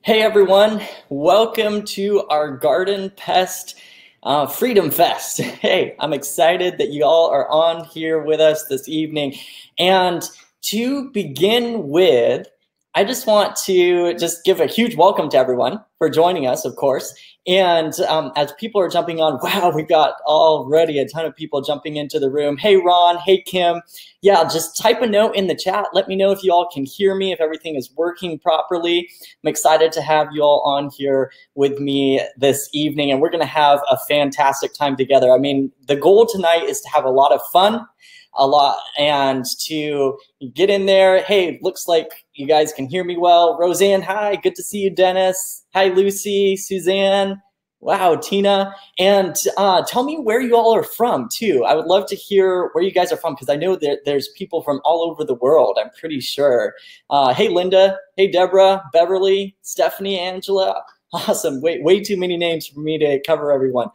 Hey everyone, welcome to our Garden Pest Freedom Fest. Hey, I'm excited that you all are on here with us this evening. And to begin with, I just want to give a huge welcome to everyone for joining us, of course. And as people are jumping on, wow, we've got already a ton of people jumping into the room. Hey Ron, hey Kim. Yeah, just type a note in the chat. Let me know if you all can hear me, if everything is working properly. I'm excited to have you all on here with me this evening, and we're going to have a fantastic time together. I mean, the goal tonight is to have a lot of fun, and to get in there. Hey, looks like you guys can hear me well. Roseanne, hi, good to see you. Dennis, hi, Lucy, Suzanne, wow, Tina, and tell me where you all are from too. I would love to hear where you guys are from, because I know that there's people from all over the world, I'm pretty sure. Hey, Linda, hey, Deborah, Beverly, Stephanie, Angela, awesome. Way too many names for me to cover everyone.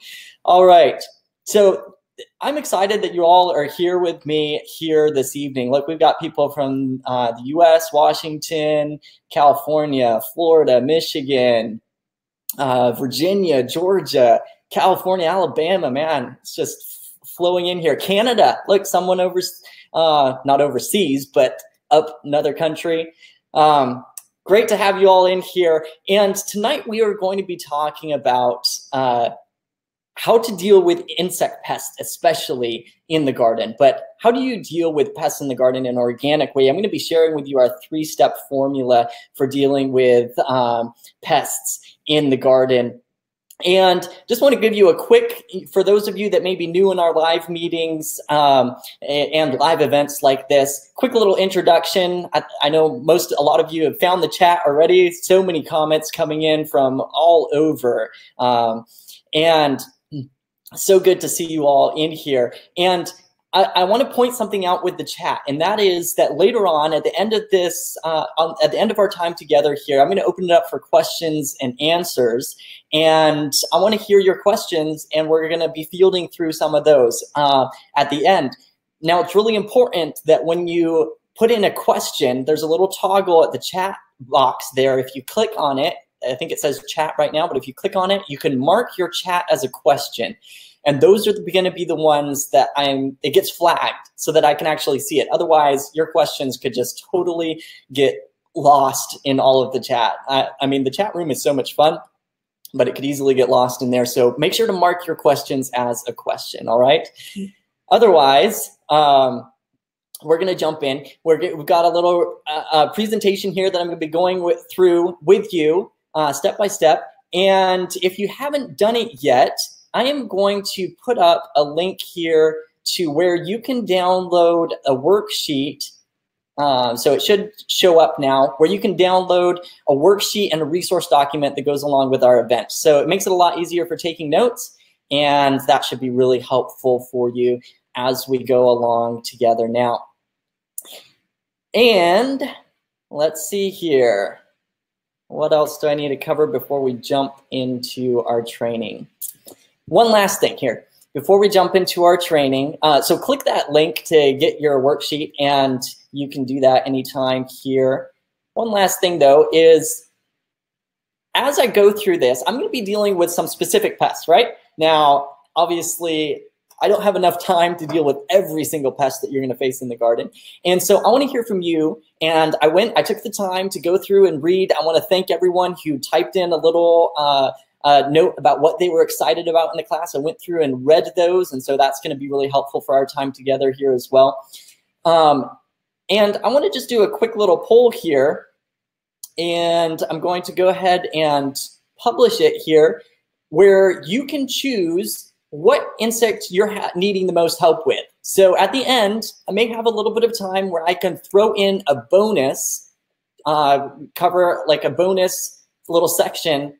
All right, so I'm excited that you all are here with me here this evening. Look, we've got people from the US, Washington, California, Florida, Michigan, Virginia, Georgia, California, Alabama, man, it's just flowing in here. Canada, look, someone not overseas, but up another country. Great to have you all in here. And tonight we are going to be talking about how to deal with insect pests, especially in the garden. But how do you deal with pests in the garden in an organic way? I'm going to be sharing with you our 3-step formula for dealing with pests in the garden. And just want to give you a quick, for those of you that may be new in our live meetings and live events like this, quick little introduction. I know a lot of you have found the chat already. So many comments coming in from all over. And so good to see you all in here. And I want to point something out with the chat, and that is that later on at the end of this, at the end of our time together here, I'm going to open it up for questions and answers. And I want to hear your questions, and we're going to be fielding through some of those at the end. Now, it's really important that when you put in a question, there's a little toggle at the chat box there. If you click on it, I think it says chat right now, but if you click on it, you can mark your chat as a question. And those are going to be the ones that it gets flagged so that I can actually see it. Otherwise, your questions could just totally get lost in all of the chat. I mean, the chat room is so much fun, but it could easily get lost in there. So make sure to mark your questions as a question, all right? Otherwise, we're going to jump in. We've got a little presentation here that I'm going to be going through with you step by step. And if you haven't done it yet, I am going to put up a link here to where you can download a worksheet. So it should show up now, where you can download a worksheet and a resource document that goes along with our event. So it makes it a lot easier for taking notes, and that should be really helpful for you as we go along together now. And let's see here. What else do I need to cover before we jump into our training? One last thing here before we jump into our training. So click that link to get your worksheet, and you can do that anytime here. One last thing though is, as I go through this, I'm going to be dealing with some specific pests, right? Now, obviously, I don't have enough time to deal with every single pest that you're going to face in the garden. And so I want to hear from you. And I took the time to go through and read. I want to thank everyone who typed in a little note about what they were excited about in the class. I went through and read those. And so that's going to be really helpful for our time together here as well. And I want to just do a quick little poll here. And I'm going to go ahead and publish it here, where you can choose what insect you're needing the most help with. So at the end, I may have a little bit of time where I can throw in a bonus, cover like a bonus little section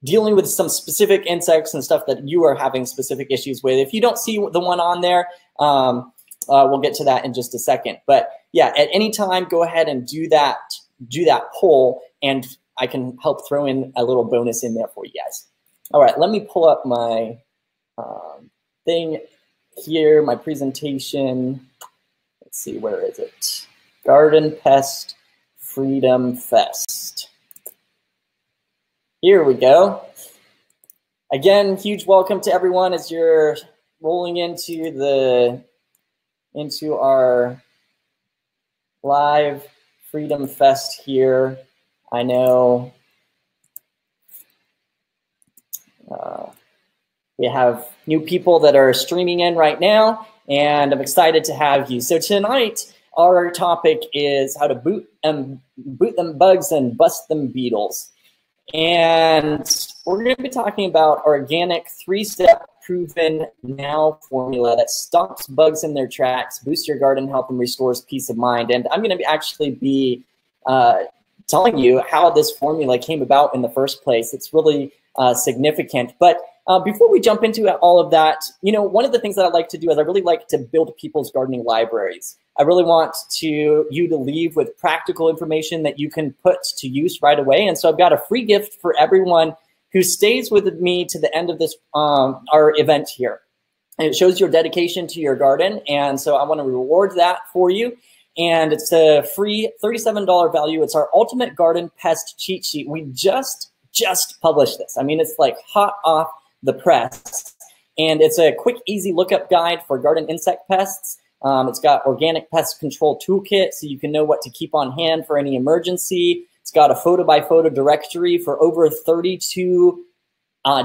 dealing with some specific insects and stuff that you are having specific issues with. If you don't see the one on there, we'll get to that in just a second. But yeah, at any time, go ahead and do that poll, and I can help throw in a little bonus in there for you guys. All right, let me pull up my thing here, my presentation. Let's see, where is it? Garden Pest Freedom Fest. Here we go. Again, huge welcome to everyone as you're rolling into our live Freedom Fest here. I know we have new people that are streaming in right now, and I'm excited to have you. So tonight, our topic is how to boot them bugs and bust them beetles. And we're going to be talking about organic 3-step proven now formula that stops bugs in their tracks, boosts your garden health, and restores peace of mind. And I'm going to actually be telling you how this formula came about in the first place. It's really significant. But before we jump into all of that, you know, one of the things that I like to do is I really like to build people's gardening libraries. I really want you to leave with practical information that you can put to use right away. And so I've got a free gift for everyone who stays with me to the end of this our event here. And it shows your dedication to your garden. And so I want to reward that for you. And it's a free $37 value. It's our Ultimate Garden Pest Cheat Sheet. We just published this. I mean, it's like hot off the press. And it's a quick, easy lookup guide for garden insect pests. It's got organic pest control toolkit, so you can know what to keep on hand for any emergency. It's got a photo-by-photo directory for over 32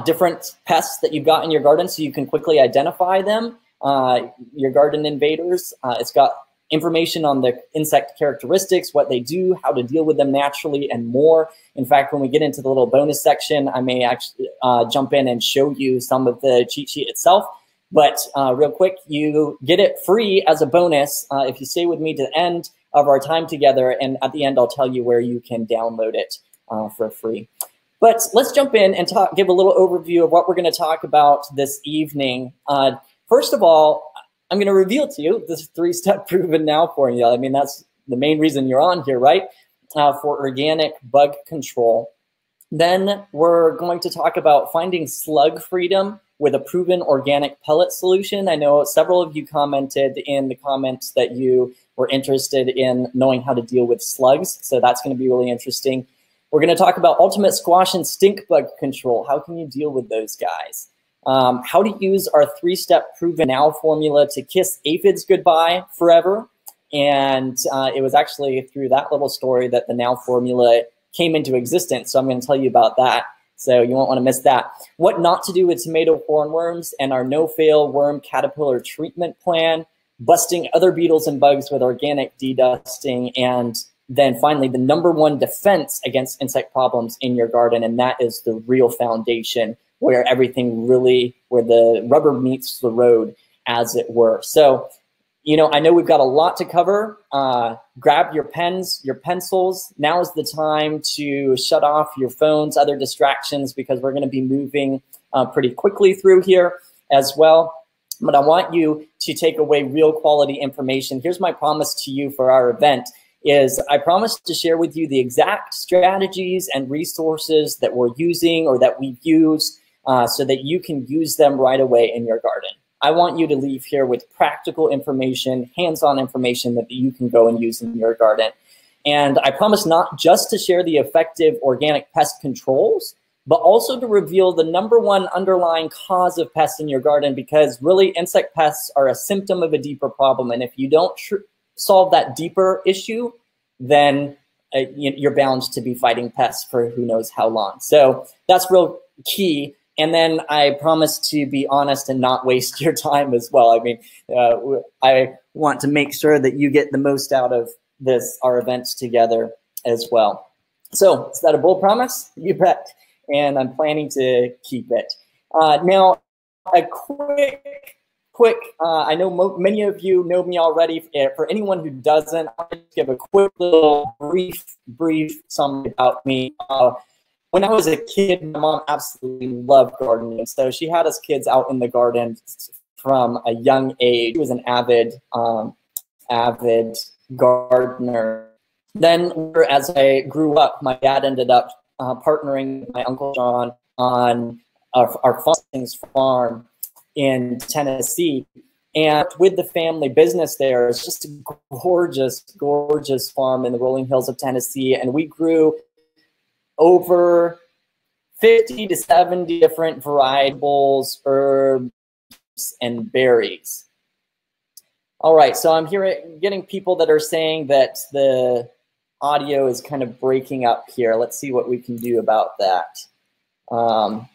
different pests that you've got in your garden, so you can quickly identify them, your garden invaders. It's got information on the insect characteristics, what they do, how to deal with them naturally, and more. In fact, when we get into the little bonus section, I may actually jump in and show you some of the cheat sheet itself. But real quick, you get it free as a bonus if you stay with me to the end of our time together. And at the end, I'll tell you where you can download it for free. But let's jump in and give a little overview of what we're going to talk about this evening. First of all, I'm going to reveal to you this 3-step proven now formula. I mean, that's the main reason you're on here, right? For organic bug control. Then we're going to talk about finding slug freedom with a proven organic pellet solution. I know several of you commented in the comments that you were interested in knowing how to deal with slugs, so that's going to be really interesting. We're going to talk about ultimate squash and stink bug control. How can you deal with those guys? How to use our 3-step proven now formula to kiss aphids goodbye forever. And it was actually through that little story that the now formula came into existence, so I'm going to tell you about that. So you won't want to miss that. What not to do with tomato hornworms and our no-fail worm caterpillar treatment plan, busting other beetles and bugs with organic dedusting, and then finally the #1 defense against insect problems in your garden, and that is the real foundation where everything really, where the rubber meets the road, as it were. So, you know, I know we've got a lot to cover. Grab your pens, your pencils. Now is the time to shut off your phones, other distractions, because we're going to be moving pretty quickly through here as well. But I want you to take away real quality information. Here's my promise to you for our event is I promise to share with you the exact strategies and resources that we're using or that we've used so that you can use them right away in your garden. I want you to leave here with practical information, hands-on information that you can go and use in your garden. And I promise not just to share the effective organic pest controls, but also to reveal the #1 underlying cause of pests in your garden, because really insect pests are a symptom of a deeper problem. And if you don't solve that deeper issue, then you're bound to be fighting pests for who knows how long. So that's real key. And then I promise to be honest and not waste your time as well. I mean, I want to make sure that you get the most out of our events together as well. So is that a bold promise? You bet. And I'm planning to keep it. Now, a quick, I know many of you know me already. For anyone who doesn't, I'll just give a quick little brief summary about me. When I was a kid, my mom absolutely loved gardening. So she had us kids out in the garden from a young age. She was an avid gardener. Then as I grew up, my dad ended up partnering with my Uncle John on our farm in Tennessee. And with the family business there, it's just a gorgeous, gorgeous farm in the rolling hills of Tennessee. And we grew over 50 to 70 different varietals, herbs, and berries. All right, so I'm getting people that are saying that the audio is kind of breaking up here. Let's see what we can do about that. I'm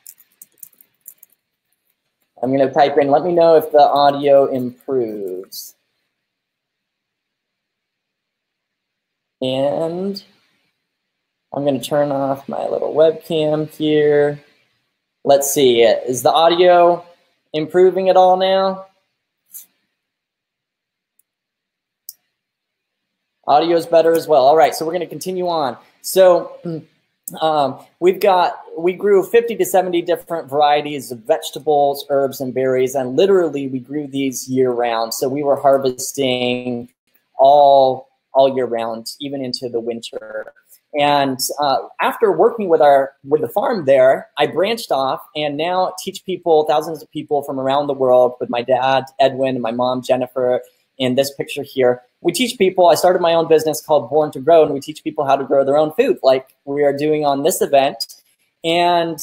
going to type in, let me know if the audio improves. And I'm going to turn off my little webcam here. Let's see, is the audio improving at all now? Audio is better as well. All right, so we're going to continue on. So we grew 50 to 70 different varieties of vegetables, herbs, and berries, and literally we grew these year round. So we were harvesting all year round, even into the winter. And after working with the farm there, I branched off and now teach people, thousands of people from around the world, with my dad, Edwin, and my mom, Jennifer, in this picture here. We teach people, I started my own business called Born to Grow, and we teach people how to grow their own food, like we are doing on this event. And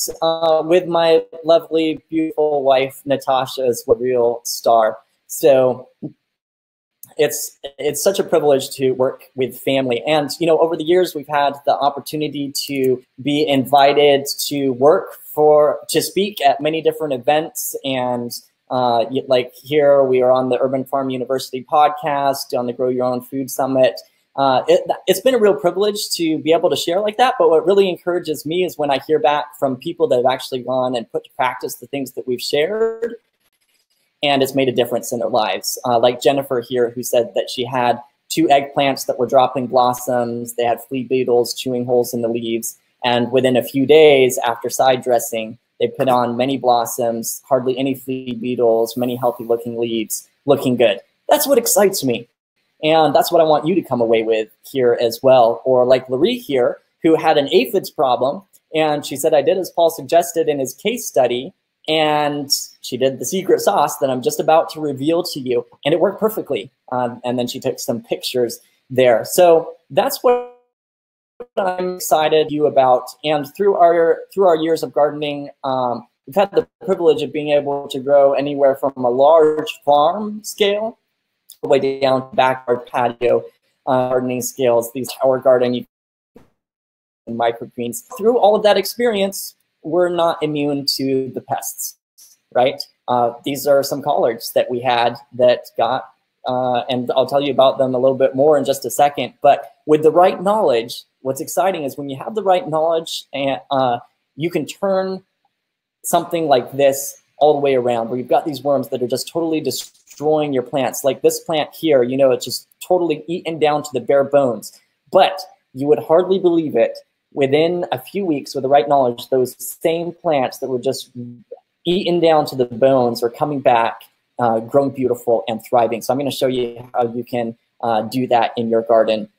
with my lovely, beautiful wife, Natasha, is a real star. So it's such a privilege to work with family. And, you know, over the years, we've had the opportunity to be invited to speak at many different events. And like here, we are on the Urban Farm University podcast, on the Grow Your Own Food Summit. It's been a real privilege to be able to share like that. But what really encourages me is when I hear back from people that have actually gone and put to practice the things that we've shared, and it's made a difference in their lives. Like Jennifer here, who said that she had 2 eggplants that were dropping blossoms. They had flea beetles chewing holes in the leaves. And within a few days after side dressing, they put on many blossoms, hardly any flea beetles, many healthy looking leaves, looking good. That's what excites me. And that's what I want you to come away with here as well. Or like Larry here, who had an aphids problem. And she said, I did as Paul suggested in his case study. And she did the secret sauce that I'm just about to reveal to you. And it worked perfectly. And then she took some pictures there. So that's what I'm excited you about. And through our years of gardening, we've had the privilege of being able to grow anywhere from a large farm scale all the way down to backyard patio gardening scales, these tower garden and microgreens. Through all of that experience, we're not immune to the pests, right? These are some collards that we had that got, and I'll tell you about them a little bit more in just a second. But with the right knowledge, what's exciting is when you have the right knowledge, and you can turn something like this all the way around, where you've got these worms that are just totally destroying your plants. Like this plant here, you know, it's just totally eaten down to the bare bones. But you would hardly believe it, within a few weeks, with the right knowledge, those same plants that were just eaten down to the bones are coming back, growing beautiful and thriving. So I'm going to show you how you can do that in your garden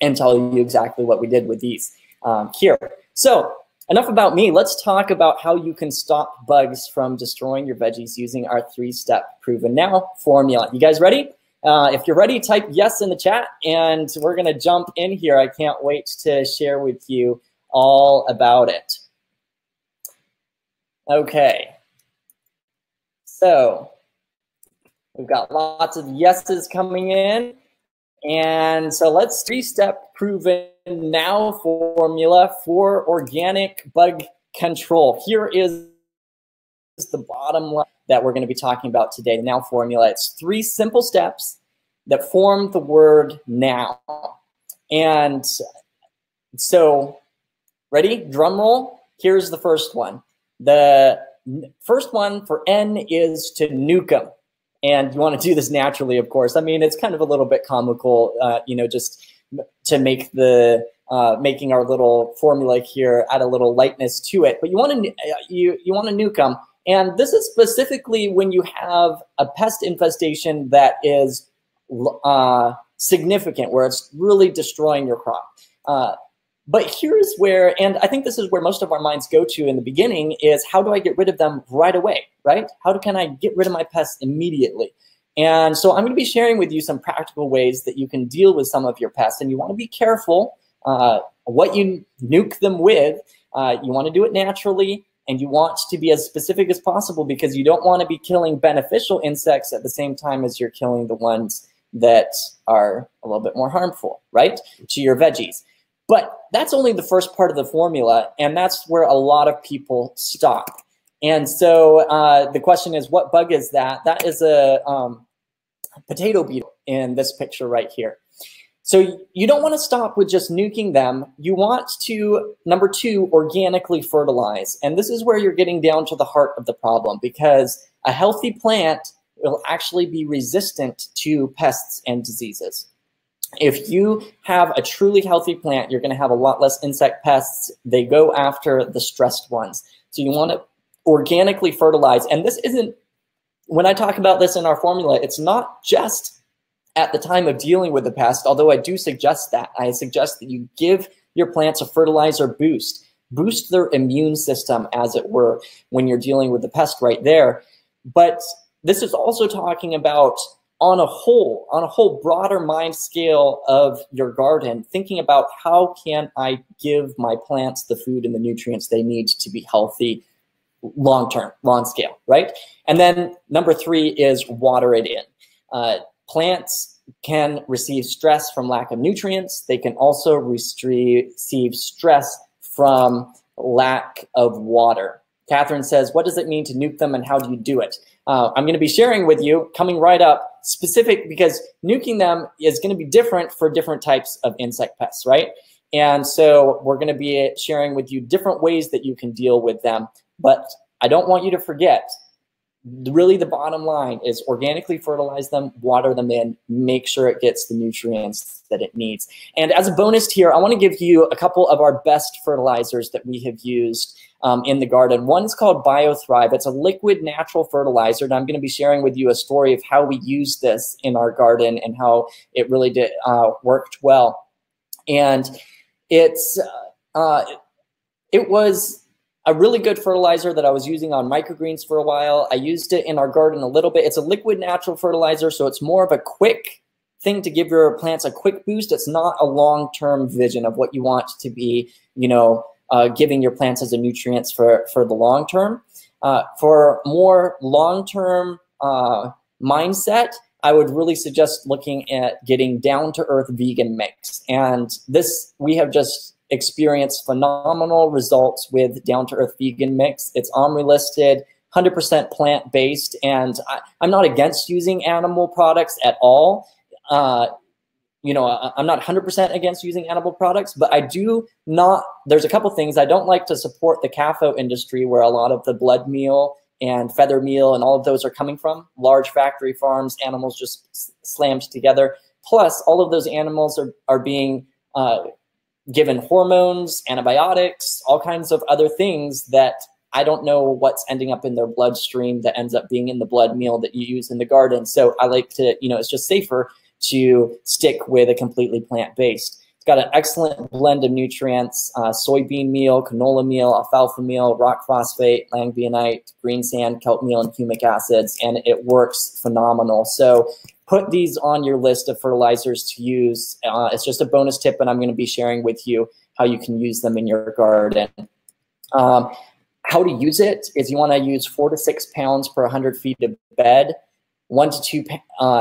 and tell you exactly what we did with these here. So enough about me. Let's talk about how you can stop bugs from destroying your veggies using our 3-step Proven Now formula. You guys ready? If you're ready, type yes in the chat, and we're going to jump in here. I can't wait to share with you all about it. Okay. So we've got lots of yeses coming in. And so let's 3-step Proven Now formula for organic bug control. Here is the bottom line that we're going to be talking about today, the Now formula. It's 3 simple steps that form the word now. And so, ready? Drum roll. Here's the first one. The first one for N is to nuke them. And you want to do this naturally, of course. I mean, it's kind of a little bit comical, you know, just to make the making our little formula here add a little lightness to it. But you want to you want to nuke them. And this is specifically when you have a pest infestation that is significant, where it's really destroying your crop. But here's where, and I think this is where most of our minds go to in the beginning, is how do I get rid of them right away, right? How can I get rid of my pests immediately? And so I'm going to be sharing with you some practical ways that you can deal with some of your pests. And you want to be careful what you nuke them with, you want to do it naturally, and you want to be as specific as possible because you don't want to be killing beneficial insects at the same time as you're killing the ones that are a little bit more harmful, right, to your veggies. But that's only the first part of the formula, and that's where a lot of people stop. And so the question is, what bug is that? That is a potato beetle in this picture right here. So you don't want to stop with just nuking them. You want to, number two, organically fertilize. And this is where you're getting down to the heart of the problem, because a healthy plant will actually be resistant to pests and diseases. If you have a truly healthy plant, you're going to have a lot less insect pests. They go after the stressed ones. So you want to organically fertilize. And this isn't, when I talk about this in our formula, it's not just at the time of dealing with the pest, although I do suggest that. I suggest that you give your plants a fertilizer boost. Boost their immune system, as it were, when you're dealing with the pest right there. But this is also talking about on a whole broader mind scale of your garden, thinking about how can I give my plants the food and the nutrients they need to be healthy long-term, long scale, right? And then number three is water it in. Plants can receive stress from lack of nutrients. They can also receive stress from lack of water. Catherine says, what does it mean to nuke them and how do you do it? I'm going to be sharing with you, coming right up, specific, because nuking them is going to be different for different types of insect pests, right? And so we're going to be sharing with you different ways that you can deal with them. But I don't want you to forget, really the bottom line is organically fertilize them, water them in, make sure it gets the nutrients that it needs. And as a bonus here, I want to give you a couple of our best fertilizers that we have used in the garden. One is called BioThrive. It's a liquid natural fertilizer, and I'm going to be sharing with you a story of how we used this in our garden and how it really did worked well. And it was a really good fertilizer that I was using on microgreens for a while. I used it in our garden a little bit. It's a liquid natural fertilizer, so it's more of a quick thing to give your plants a quick boost. It's not a long-term vision of what you want to be, giving your plants as a nutrients for the long term. For more long-term mindset, I would really suggest looking at getting down-to-earth vegan mix. And this, we have just experienced phenomenal results with down-to-earth vegan mix. It's OMRI listed, 100% plant-based, and I'm not against using animal products at all. I'm not 100% against using animal products, but I do not, there's a couple things. I don't like to support the CAFO industry where a lot of the blood meal and feather meal and all of those are coming from. Large factory farms, animals just slammed together. Plus, all of those animals are being given hormones, antibiotics, all kinds of other things that I don't know what's ending up in their bloodstream that ends up being in the blood meal that you use in the garden. So I like to, it's just safer to stick with a completely plant-based. It's got an excellent blend of nutrients, soybean meal, canola meal, alfalfa meal, rock phosphate, langbionite, green sand, kelp meal, and humic acids, and it works phenomenal. So put these on your list of fertilizers to use. It's just a bonus tip, and I'm going to be sharing with you how you can use them in your garden. How to use it is you want to use 4 to 6 pounds per 100 feet of bed, 1 to 2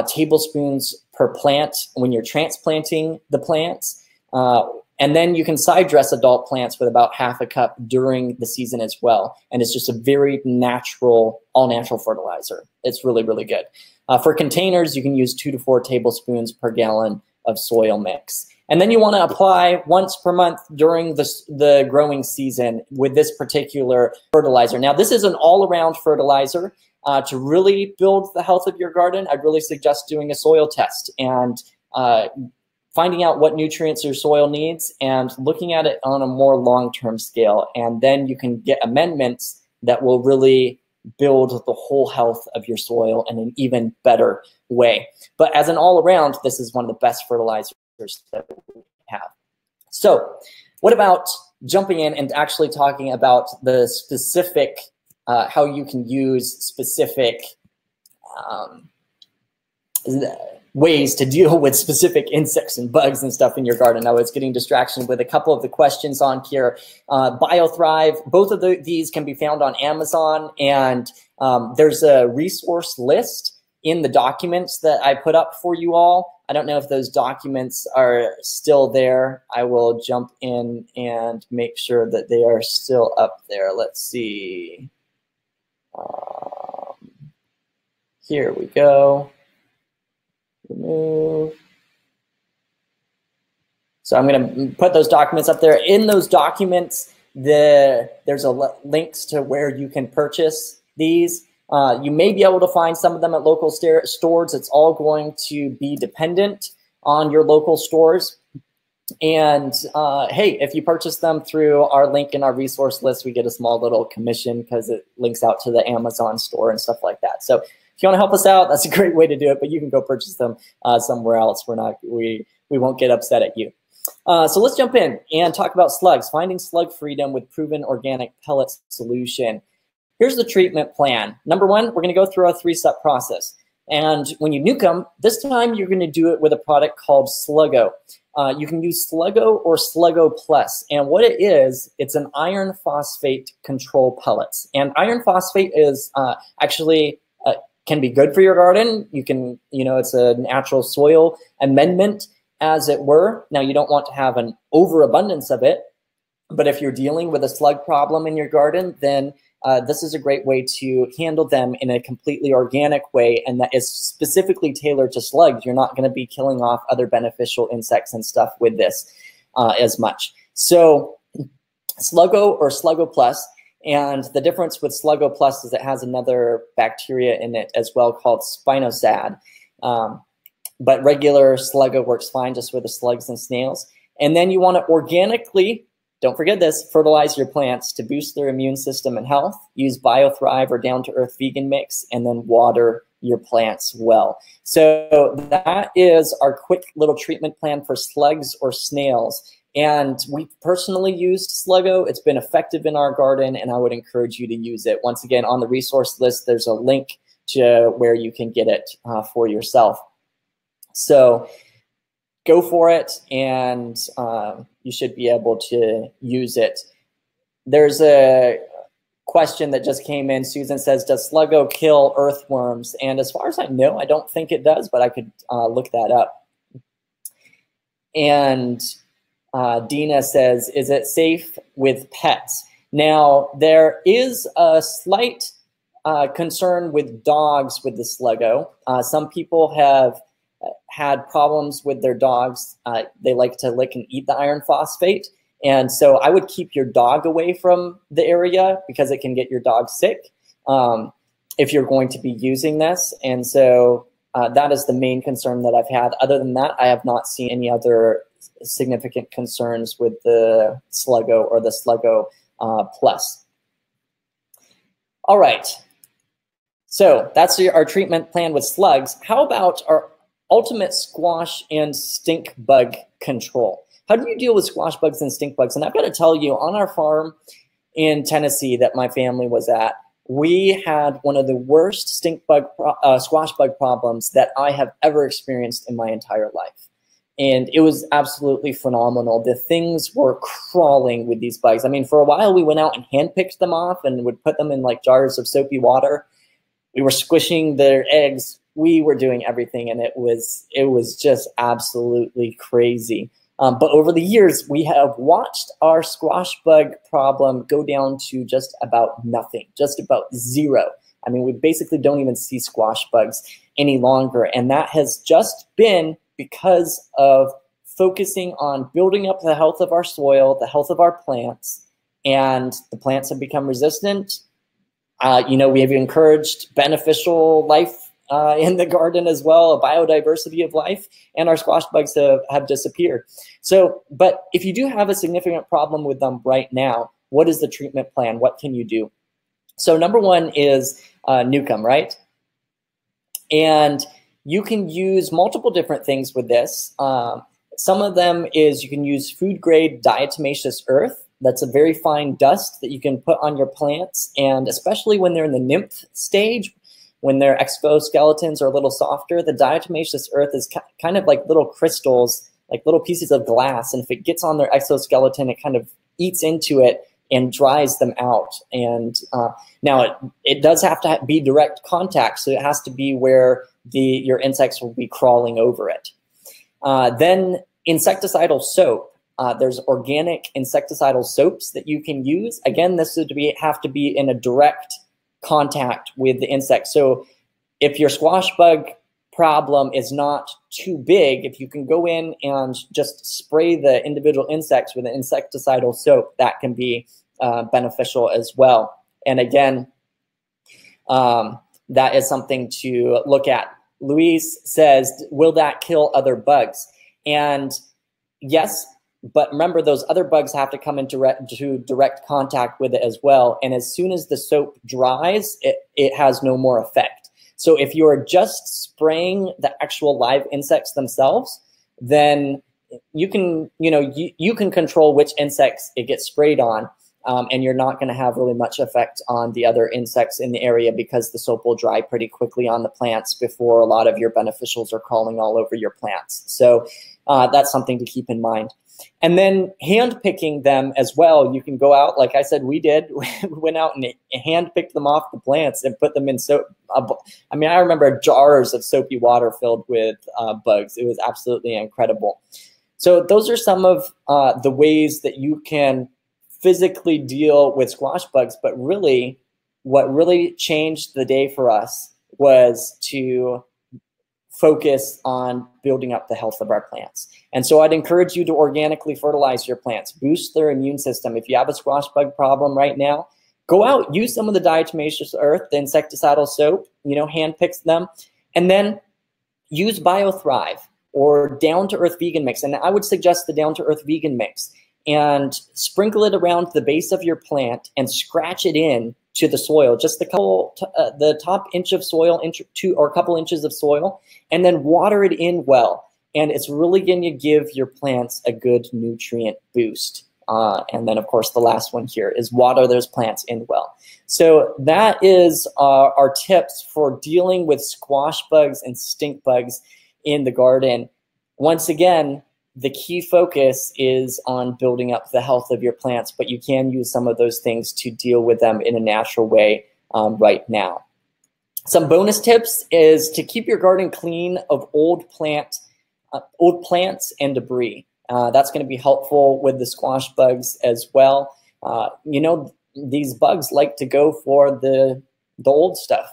tablespoons per plant when you're transplanting the plants. And then you can side dress adult plants with about half a cup during the season as well. And it's just a very natural, all natural fertilizer. It's really, really good. For containers, you can use 2 to 4 tablespoons per gallon of soil mix. And then you want to apply once per month during the growing season with this particular fertilizer. Now, this is an all-around fertilizer. To really build the health of your garden, I'd really suggest doing a soil test and finding out what nutrients your soil needs and looking at it on a more long-term scale. And then you can get amendments that will really build the whole health of your soil in an even better way. But as an all-around, this is one of the best fertilizers that we have. So what about jumping in and actually talking about the specific, how you can use specific ways to deal with specific insects and bugs and stuff in your garden. I was getting distraction with a couple of the questions on here. BioThrive, both of these can be found on Amazon, and there's a resource list in the documents that I put up for you all. I don't know if those documents are still there. I will jump in and make sure that they are still up there. Let's see. Here we go. Remove. So I'm going to put those documents up there. In those documents, there's links to where you can purchase these. You may be able to find some of them at local stores. It's all going to be dependent on your local stores. And hey, if you purchase them through our link in our resource list, we get a small little commission because it links out to the Amazon store and stuff like that. So if you want to help us out, that's a great way to do it, but you can go purchase them somewhere else. We won't get upset at you. So let's jump in and talk about slugs, finding slug freedom with proven organic pellets solution. Here's the treatment plan. Number one, we're going to go through our 3-step process. And when you nuke them, this time you're going to do it with a product called Sluggo. You can use Sluggo or Sluggo Plus. And what it is, it's an iron phosphate control pellets. And iron phosphate is actually can be good for your garden. You can, it's a natural soil amendment, as it were. Now, you don't want to have an overabundance of it, but if you're dealing with a slug problem in your garden, then this is a great way to handle them in a completely organic way, and that is specifically tailored to slugs. You're not going to be killing off other beneficial insects and stuff with this as much. So Sluggo or Sluggo Plus. And the difference with Sluggo Plus is it has another bacteria in it as well called spinosad. But regular Sluggo works fine just with the slugs and snails. And then you want to organically, don't forget this, fertilize your plants to boost their immune system and health. Use BioThrive or Down to Earth Vegan Mix, and then water your plants well. So that is our quick little treatment plan for slugs or snails. And we personally used Sluggo. It's been effective in our garden, and I would encourage you to use it. Once again, on the resource list, there's a link to where you can get it for yourself. So go for it, and you should be able to use it. There's a question that just came in. Susan says, does Sluggo kill earthworms? And as far as I know, I don't think it does, but I could look that up. And Dina says, is it safe with pets? Now, there is a slight concern with dogs with the Sluggo. Some people have had problems with their dogs. They like to lick and eat the iron phosphate. And so I would keep your dog away from the area because it can get your dog sick if you're going to be using this. And so that is the main concern that I've had. Other than that, I have not seen any other significant concerns with the Sluggo or the Sluggo Plus. All right. So that's our treatment plan with slugs. How about our ultimate squash and stink bug control? How do you deal with squash bugs and stink bugs? And I've got to tell you, on our farm in Tennessee that my family was at, we had one of the worst squash bug problems that I have ever experienced in my entire life. And it was absolutely phenomenal. The things were crawling with these bugs. I mean, for a while we went out and handpicked them off and would put them in like jars of soapy water. We were squishing their eggs. We were doing everything, and it was just absolutely crazy. But over the years, we have watched our squash bug problem go down to just about nothing, just about zero. I mean, we basically don't even see squash bugs any longer. And that has just been because of focusing on building up the health of our soil, the health of our plants, and the plants have become resistant. We have encouraged beneficial life in the garden as well, a biodiversity of life, and our squash bugs have disappeared. So, but if you do have a significant problem with them right now, what is the treatment plan? What can you do? So number one is nuke them, right? And you can use multiple different things with this. Some of them is you can use food grade diatomaceous earth. That's a very fine dust that you can put on your plants, and especially when they're in the nymph stage, when their exoskeletons are a little softer, the diatomaceous earth is kind of like little crystals, like little pieces of glass. And if it gets on their exoskeleton, it kind of eats into it and dries them out. And now it does have to be direct contact, so it has to be where your insects will be crawling over it. Then insecticidal soap. There's organic insecticidal soaps that you can use. Again, this would have to be in a direct contact with the insect. So if your squash bug problem is not too big, if you can go in and just spray the individual insects with an insecticidal soap, that can be beneficial as well. And again, that is something to look at. Louise says, will that kill other bugs? And yes, but remember, those other bugs have to come into direct contact with it as well. And as soon as the soap dries, it has no more effect. So if you are just spraying the actual live insects themselves, then you can, you can control which insects it gets sprayed on, and you're not going to have really much effect on the other insects in the area because the soap will dry pretty quickly on the plants before a lot of your beneficials are crawling all over your plants. So that's something to keep in mind. And then hand picking them as well. You can go out, like I said, we did. We went out and hand picked them off the plants and put them in soap. I mean, I remember jars of soapy water filled with bugs. It was absolutely incredible. So those are some of the ways that you can physically deal with squash bugs. But really, what really changed the day for us was to focus on building up the health of our plants. And so I'd encourage you to organically fertilize your plants, boost their immune system. If you have a squash bug problem right now, go out, use some of the diatomaceous earth, the insecticidal soap, hand pick them, and then use BioThrive or Down to Earth Vegan Mix. And I would suggest the Down to Earth Vegan Mix, and sprinkle it around the base of your plant and scratch it in to the soil, just the top inch of soil, or a couple inches of soil, and then water it in well. And it's really going to give your plants a good nutrient boost. And then, of course, the last one here is water those plants in well. So that is our tips for dealing with squash bugs and stink bugs in the garden. Once again, the key focus is on building up the health of your plants, but you can use some of those things to deal with them in a natural way right now. Some bonus tips is to keep your garden clean of old plants and debris. That's going to be helpful with the squash bugs as well. These bugs like to go for the old stuff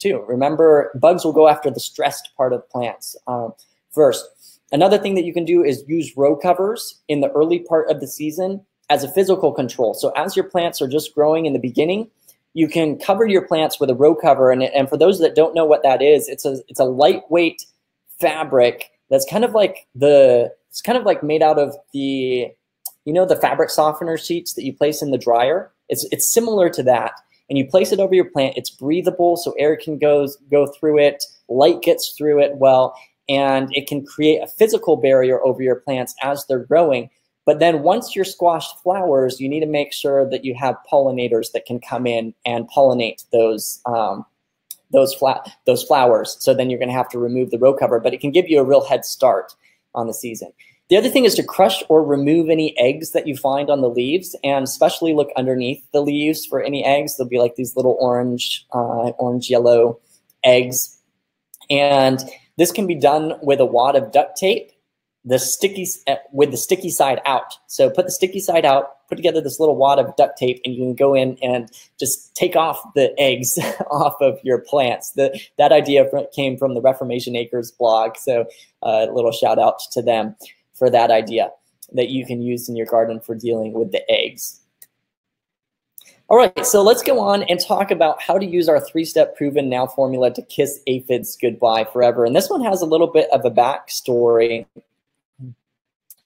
too. Remember, bugs will go after the stressed part of plants first. Another thing that you can do is use row covers in the early part of the season as a physical control. So as your plants are just growing in the beginning, you can cover your plants with a row cover. And for those that don't know what that is, it's a lightweight fabric that's kind of like made out of the fabric softener sheets that you place in the dryer. It's similar to that. And you place it over your plant. It's breathable, so air can go through it, light gets through it well, and it can create a physical barrier over your plants as they're growing. But then once your squash flowers, you need to make sure that you have pollinators that can come in and pollinate those flowers. So then you're going to have to remove the row cover, but it can give you a real head start on the season. The other thing is to crush or remove any eggs that you find on the leaves, and especially look underneath the leaves for any eggs. There'll be like these little orange-yellow eggs. And this can be done with a wad of duct tape, with the sticky side out. So put the sticky side out, put together this little wad of duct tape, and you can go in and just take off the eggs off of your plants. That idea came from the Reformation Acres blog, so a little shout out to them for that idea that you can use in your garden for dealing with the eggs. All right, so let's go on and talk about how to use our 3-step proven now formula to kiss aphids goodbye forever. And this one has a little bit of a backstory.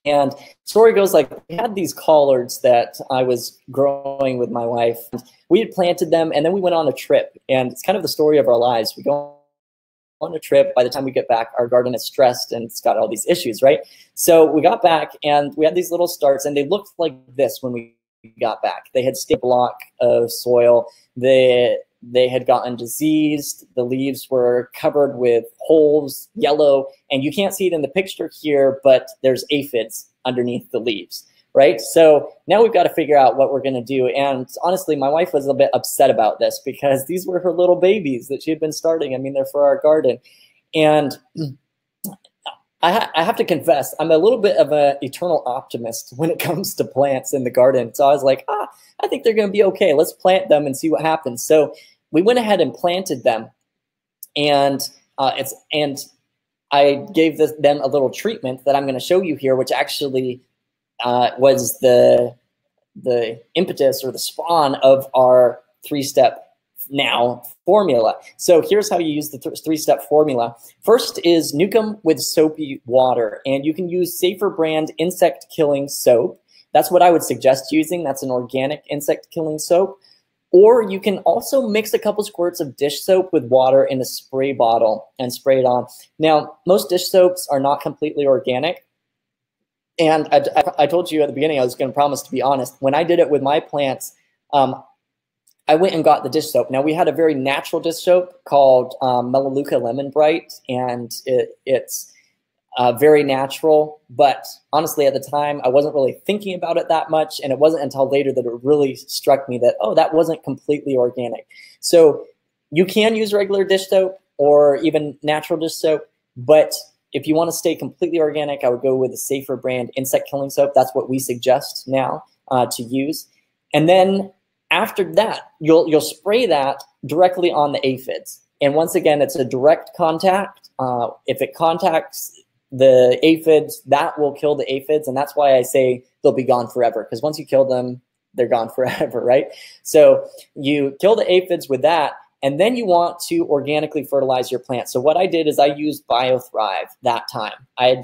And story goes like, we had these collards that I was growing with my wife. We had planted them, and then we went on a trip. And it's kind of the story of our lives. We go on a trip. By the time we get back, our garden is stressed and it's got all these issues, right? So we got back, and we had these little starts, and they looked like this when we got back. They had stayed a block of soil. The they had gotten diseased. The leaves were covered with holes, yellow, and you can't see it in the picture here, but there's aphids underneath the leaves, right? So now we've got to figure out what we're going to do. And honestly, my wife was a bit upset about this because these were her little babies that she had been starting. I mean, they're for our garden. And I have to confess, I'm a little bit of an eternal optimist when it comes to plants in the garden. So I was like, I think they're going to be okay. Let's plant them and see what happens. So we went ahead and planted them, and I gave them a little treatment that I'm going to show you here, which actually was the impetus or the spawn of our three-step now formula. So here's how you use the three-step formula. First is nuke them with soapy water, and you can use Safer brand insect killing soap. That's what I would suggest using. That's an organic insect killing soap. Or you can also mix a couple squirts of dish soap with water in a spray bottle and spray it on. Now, most dish soaps are not completely organic. And I told you at the beginning I was going to promise to be honest. When I did it with my plants, I went and got the dish soap. Now, we had a very natural dish soap called Melaleuca Lemon Bright, and it's very natural. But honestly, at the time, I wasn't really thinking about it that much, and it wasn't until later that it really struck me that, oh, that wasn't completely organic. So you can use regular dish soap or even natural dish soap, but if you want to stay completely organic, I would go with the Safer brand insect killing soap. That's what we suggest now to use. And then after that, you'll spray that directly on the aphids. And once again, it's a direct contact. If it contacts the aphids, that will kill the aphids. And that's why I say they'll be gone forever, because once you kill them, they're gone forever, right? So you kill the aphids with that, and then you want to organically fertilize your plant. So what I did is I used BioThrive that time. I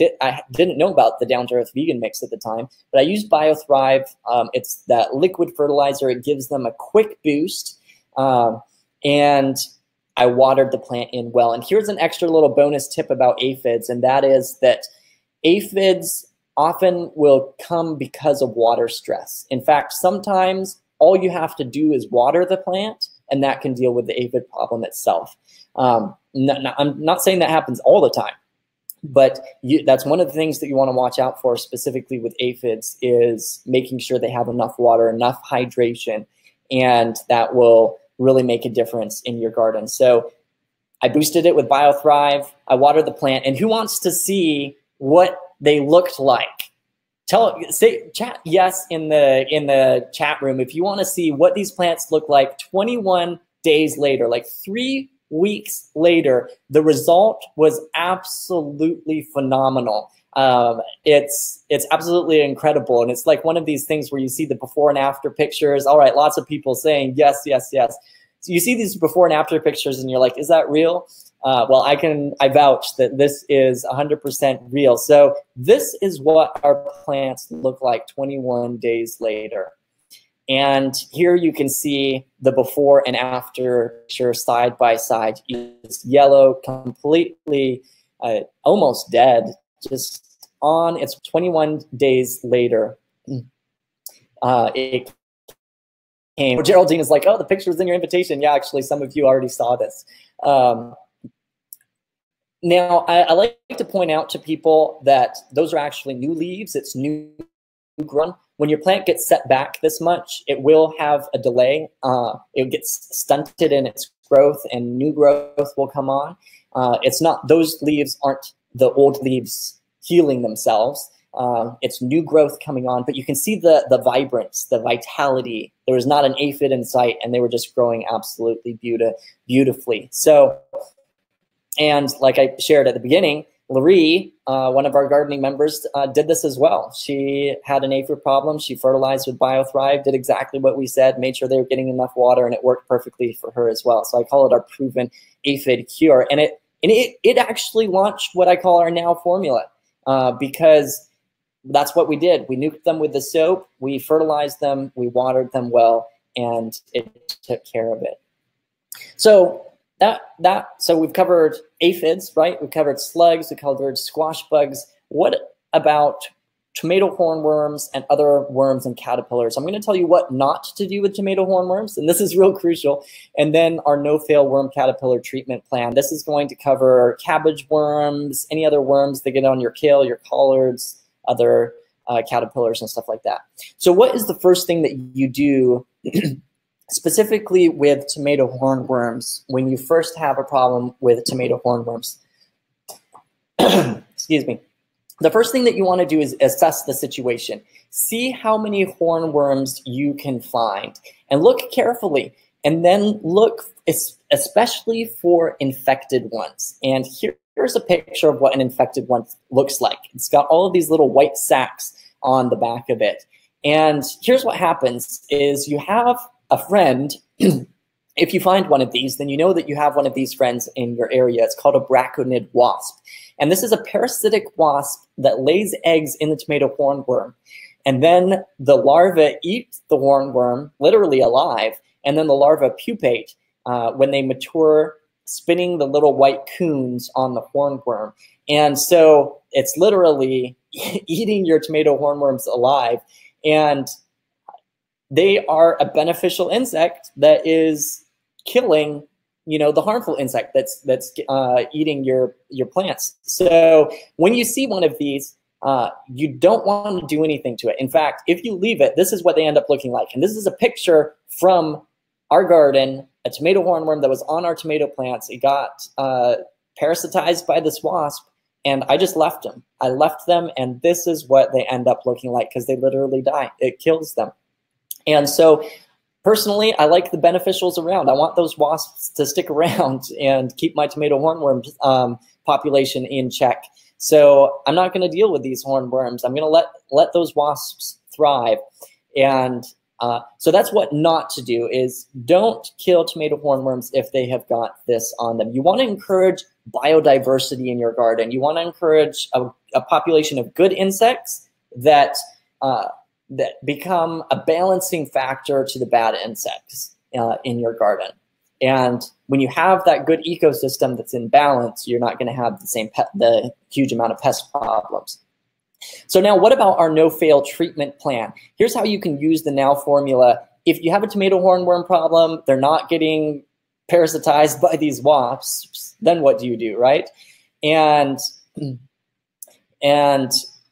didn't know about the Down to Earth vegan mix at the time, but I used BioThrive. It's that liquid fertilizer. It gives them a quick boost. And I watered the plant in well. And here's an extra little bonus tip about aphids, and that is that aphids often will come because of water stress. In fact, sometimes all you have to do is water the plant, and that can deal with the aphid problem itself. I'm not saying that happens all the time, but that's one of the things that you want to watch out for specifically with aphids, is making sure they have enough water, enough hydration, and that will really make a difference in your garden. So I boosted it with BioThrive. I watered the plant, and who wants to see what they looked like? Chat yes in the chat room if you want to see what these plants look like 21 days later, like 3 weeks later. The result was absolutely phenomenal. It's absolutely incredible, and it's like one of these things where you see the before and after pictures. All right, lots of people saying yes, yes, yes. So you see these before and after pictures, and you're like, is that real? Well, I vouch that this is 100% real. So this is what our plants look like 21 days later. And here you can see the before and after picture side by side. It's yellow, completely almost dead, just on its 21 days later. It came. Geraldine is like, oh, the picture was in your invitation. Yeah, actually, some of you already saw this. Now, I like to point out to people that those are actually new leaves. It's new grown. When your plant gets set back this much, it will have a delay. It gets stunted in its growth, and new growth will come on. It's not, those leaves aren't the old leaves healing themselves. It's new growth coming on, but you can see the vibrance, the vitality. There was not an aphid in sight, and they were just growing absolutely beautifully. So, and like I shared at the beginning, Laree, one of our gardening members, did this as well. She had an aphid problem. She fertilized with BioThrive, did exactly what we said, made sure they were getting enough water, and it worked perfectly for her as well. So I call it our proven aphid cure. And it actually launched what I call our now formula, because that's what we did. We nuked them with the soap, we fertilized them, we watered them well, and it took care of it. So so we've covered aphids, right? We've covered slugs, we covered squash bugs. What about tomato hornworms and other worms and caterpillars. I'm going to tell you what not to do with tomato hornworms, and this is real crucial, and then our no-fail worm caterpillar treatment plan. This is going to cover cabbage worms, any other worms that get on your kale, your collards, other caterpillars and stuff like that. So what is the first thing that you do specifically with tomato hornworms when you first have a problem with tomato hornworms? Excuse me. The first thing that you want to do is assess the situation. See how many hornworms you can find and look carefully, and then look especially for infected ones. And here's a picture of what an infected one looks like. It's got all of these little white sacs on the back of it. And here's what happens is you have a friend. If you find one of these, then you know that you have one of these friends in your area. It's called a braconid wasp. And this is a parasitic wasp that lays eggs in the tomato hornworm. And then the larvae eat the hornworm, literally alive, and then the larvae pupate when they mature, spinning the little white coons on the hornworm. And so it's literally eating your tomato hornworms alive. And they are a beneficial insect that is killing, you know, the harmful insect that's eating your plants. So when you see one of these, you don't want to do anything to it. In fact, if you leave it, this is what they end up looking like. And this is a picture from our garden, a tomato hornworm that was on our tomato plants. It got parasitized by this wasp, and I just left them. I left them, and this is what they end up looking like because they literally die. It kills them. And so personally, I like the beneficials around. I want those wasps to stick around and keep my tomato hornworm population in check. So I'm not going to deal with these hornworms. I'm going to let those wasps thrive. And so that's what not to do is don't kill tomato hornworms if they have got this on them. You want to encourage biodiversity in your garden. You want to encourage a population of good insects that become a balancing factor to the bad insects in your garden. And when you have that good ecosystem that's in balance, you're not going to have the huge amount of pest problems. So now what about our no-fail treatment plan? Here's how you can use the NOW formula. If you have a tomato hornworm problem, they're not getting parasitized by these wasps, then what do you do, right? And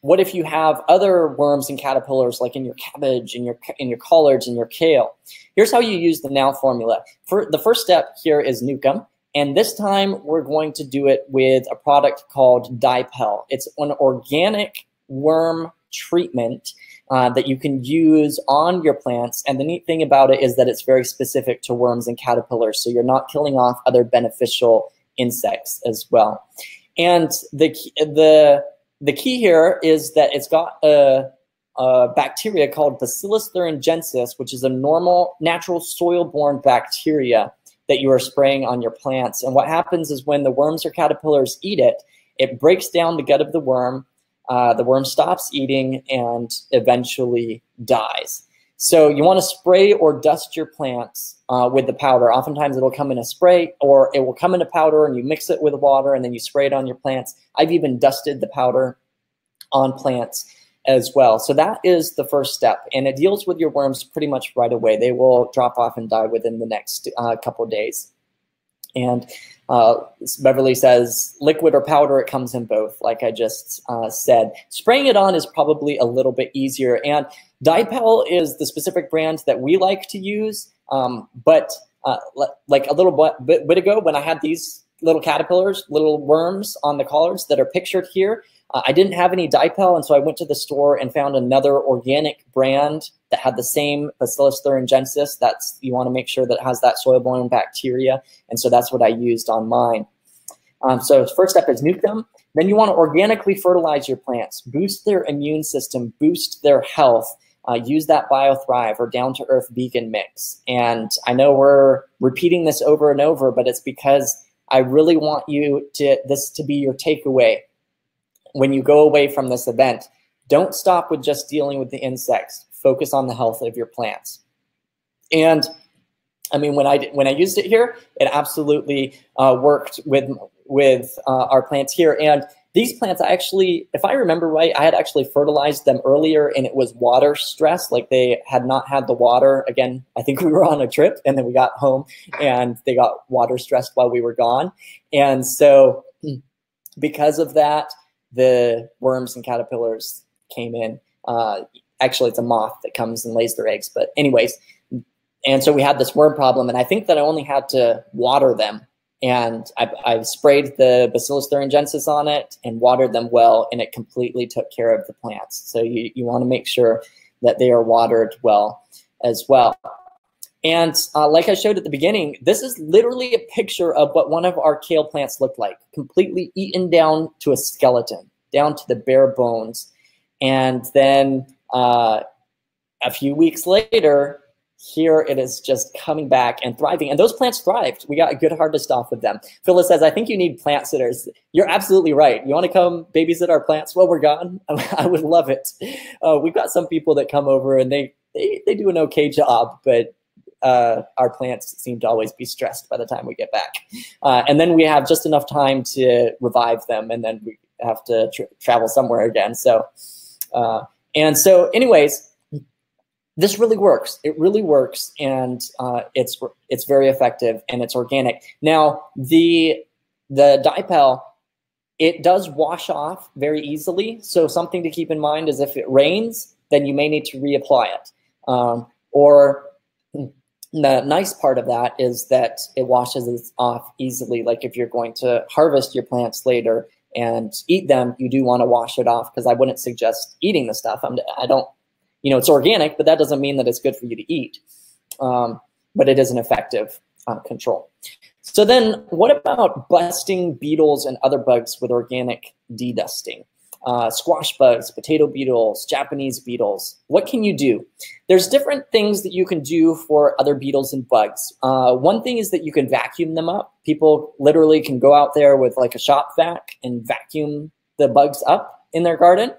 what if you have other worms and caterpillars like in your cabbage, in your collards, in your kale? Here's how you use the NOW formula. The first step here is Nukem, and this time we're going to do it with a product called Dipel. It's an organic worm treatment that you can use on your plants, and the neat thing about it is that it's very specific to worms and caterpillars, so you're not killing off other beneficial insects as well. And the key here is that it's got a bacteria called Bacillus thuringiensis, which is a normal, natural soil-borne bacteria that you are spraying on your plants. And what happens is when the worms or caterpillars eat it, it breaks down the gut of the worm stops eating and eventually dies. So you want to spray or dust your plants with the powder. Oftentimes it'll come in a spray, or it will come in a powder and you mix it with water and then you spray it on your plants. I've even dusted the powder on plants as well. So that is the first step, and it deals with your worms pretty much right away. They will drop off and die within the next couple days. And Beverly says, liquid or powder, it comes in both, like I just said. Spraying it on is probably a little bit easier. And Dipel is the specific brand that we like to use. But like a little bit ago, when I had these little caterpillars, little worms on the collards that are pictured here, I didn't have any Dipel, and so I went to the store and found another organic brand that had the same Bacillus thuringiensis. You want to make sure that it has that soil-borne bacteria, and so that's what I used on mine. So first step is nuke them. Then you want to organically fertilize your plants, boost their immune system, boost their health. Use that BioThrive or Down to Earth Vegan mix. And I know we're repeating this over and over, but it's because I really want this to be your takeaway. When you go away from this event, don't stop with just dealing with the insects. Focus on the health of your plants. And I mean, when I used it here, it absolutely worked with our plants here. And these plants, I actually, if I remember right, I had actually fertilized them earlier and it was water stress, like they had not had the water. Again, I think we were on a trip and then we got home and they got water stressed while we were gone. And so because of that, the worms and caterpillars came in. Actually, it's a moth that comes and lays their eggs. But anyways, and so we had this worm problem, and I think that I only had to water them. And I sprayed the Bacillus thuringiensis on it and watered them well, and it completely took care of the plants. So you want to make sure that they are watered well as well. And like I showed at the beginning, this is literally a picture of what one of our kale plants looked like, completely eaten down to a skeleton, down to the bare bones. And then a few weeks later, here it is just coming back and thriving. And those plants thrived. We got a good harvest off of them. Phyllis says, I think you need plant sitters. You're absolutely right. You want to come babysit our plants while we're gone? I would love it. We've got some people that come over and they do an okay job, but our plants seem to always be stressed by the time we get back. And then we have just enough time to revive them, and then we have to travel somewhere again. So, and so anyways, this really works. It really works, and it's very effective, and it's organic. Now, the dipel, it does wash off very easily. So something to keep in mind is if it rains, then you may need to reapply it. Or the nice part of that is that it washes off easily. Like if you're going to harvest your plants later and eat them, you do want to wash it off, because I wouldn't suggest eating the stuff. I don't. It's organic, but that doesn't mean that it's good for you to eat. But it is an effective control. So then what about busting beetles and other bugs with organic dedusting? Squash bugs, potato beetles, Japanese beetles. What can you do? There's different things that you can do for other beetles and bugs. One thing is that you can vacuum them up. People literally can go out there with like a shop vac and vacuum the bugs up in their garden.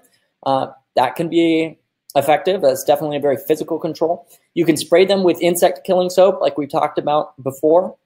That can be effective. That's definitely a very physical control. You can spray them with insect killing soap like we talked about before,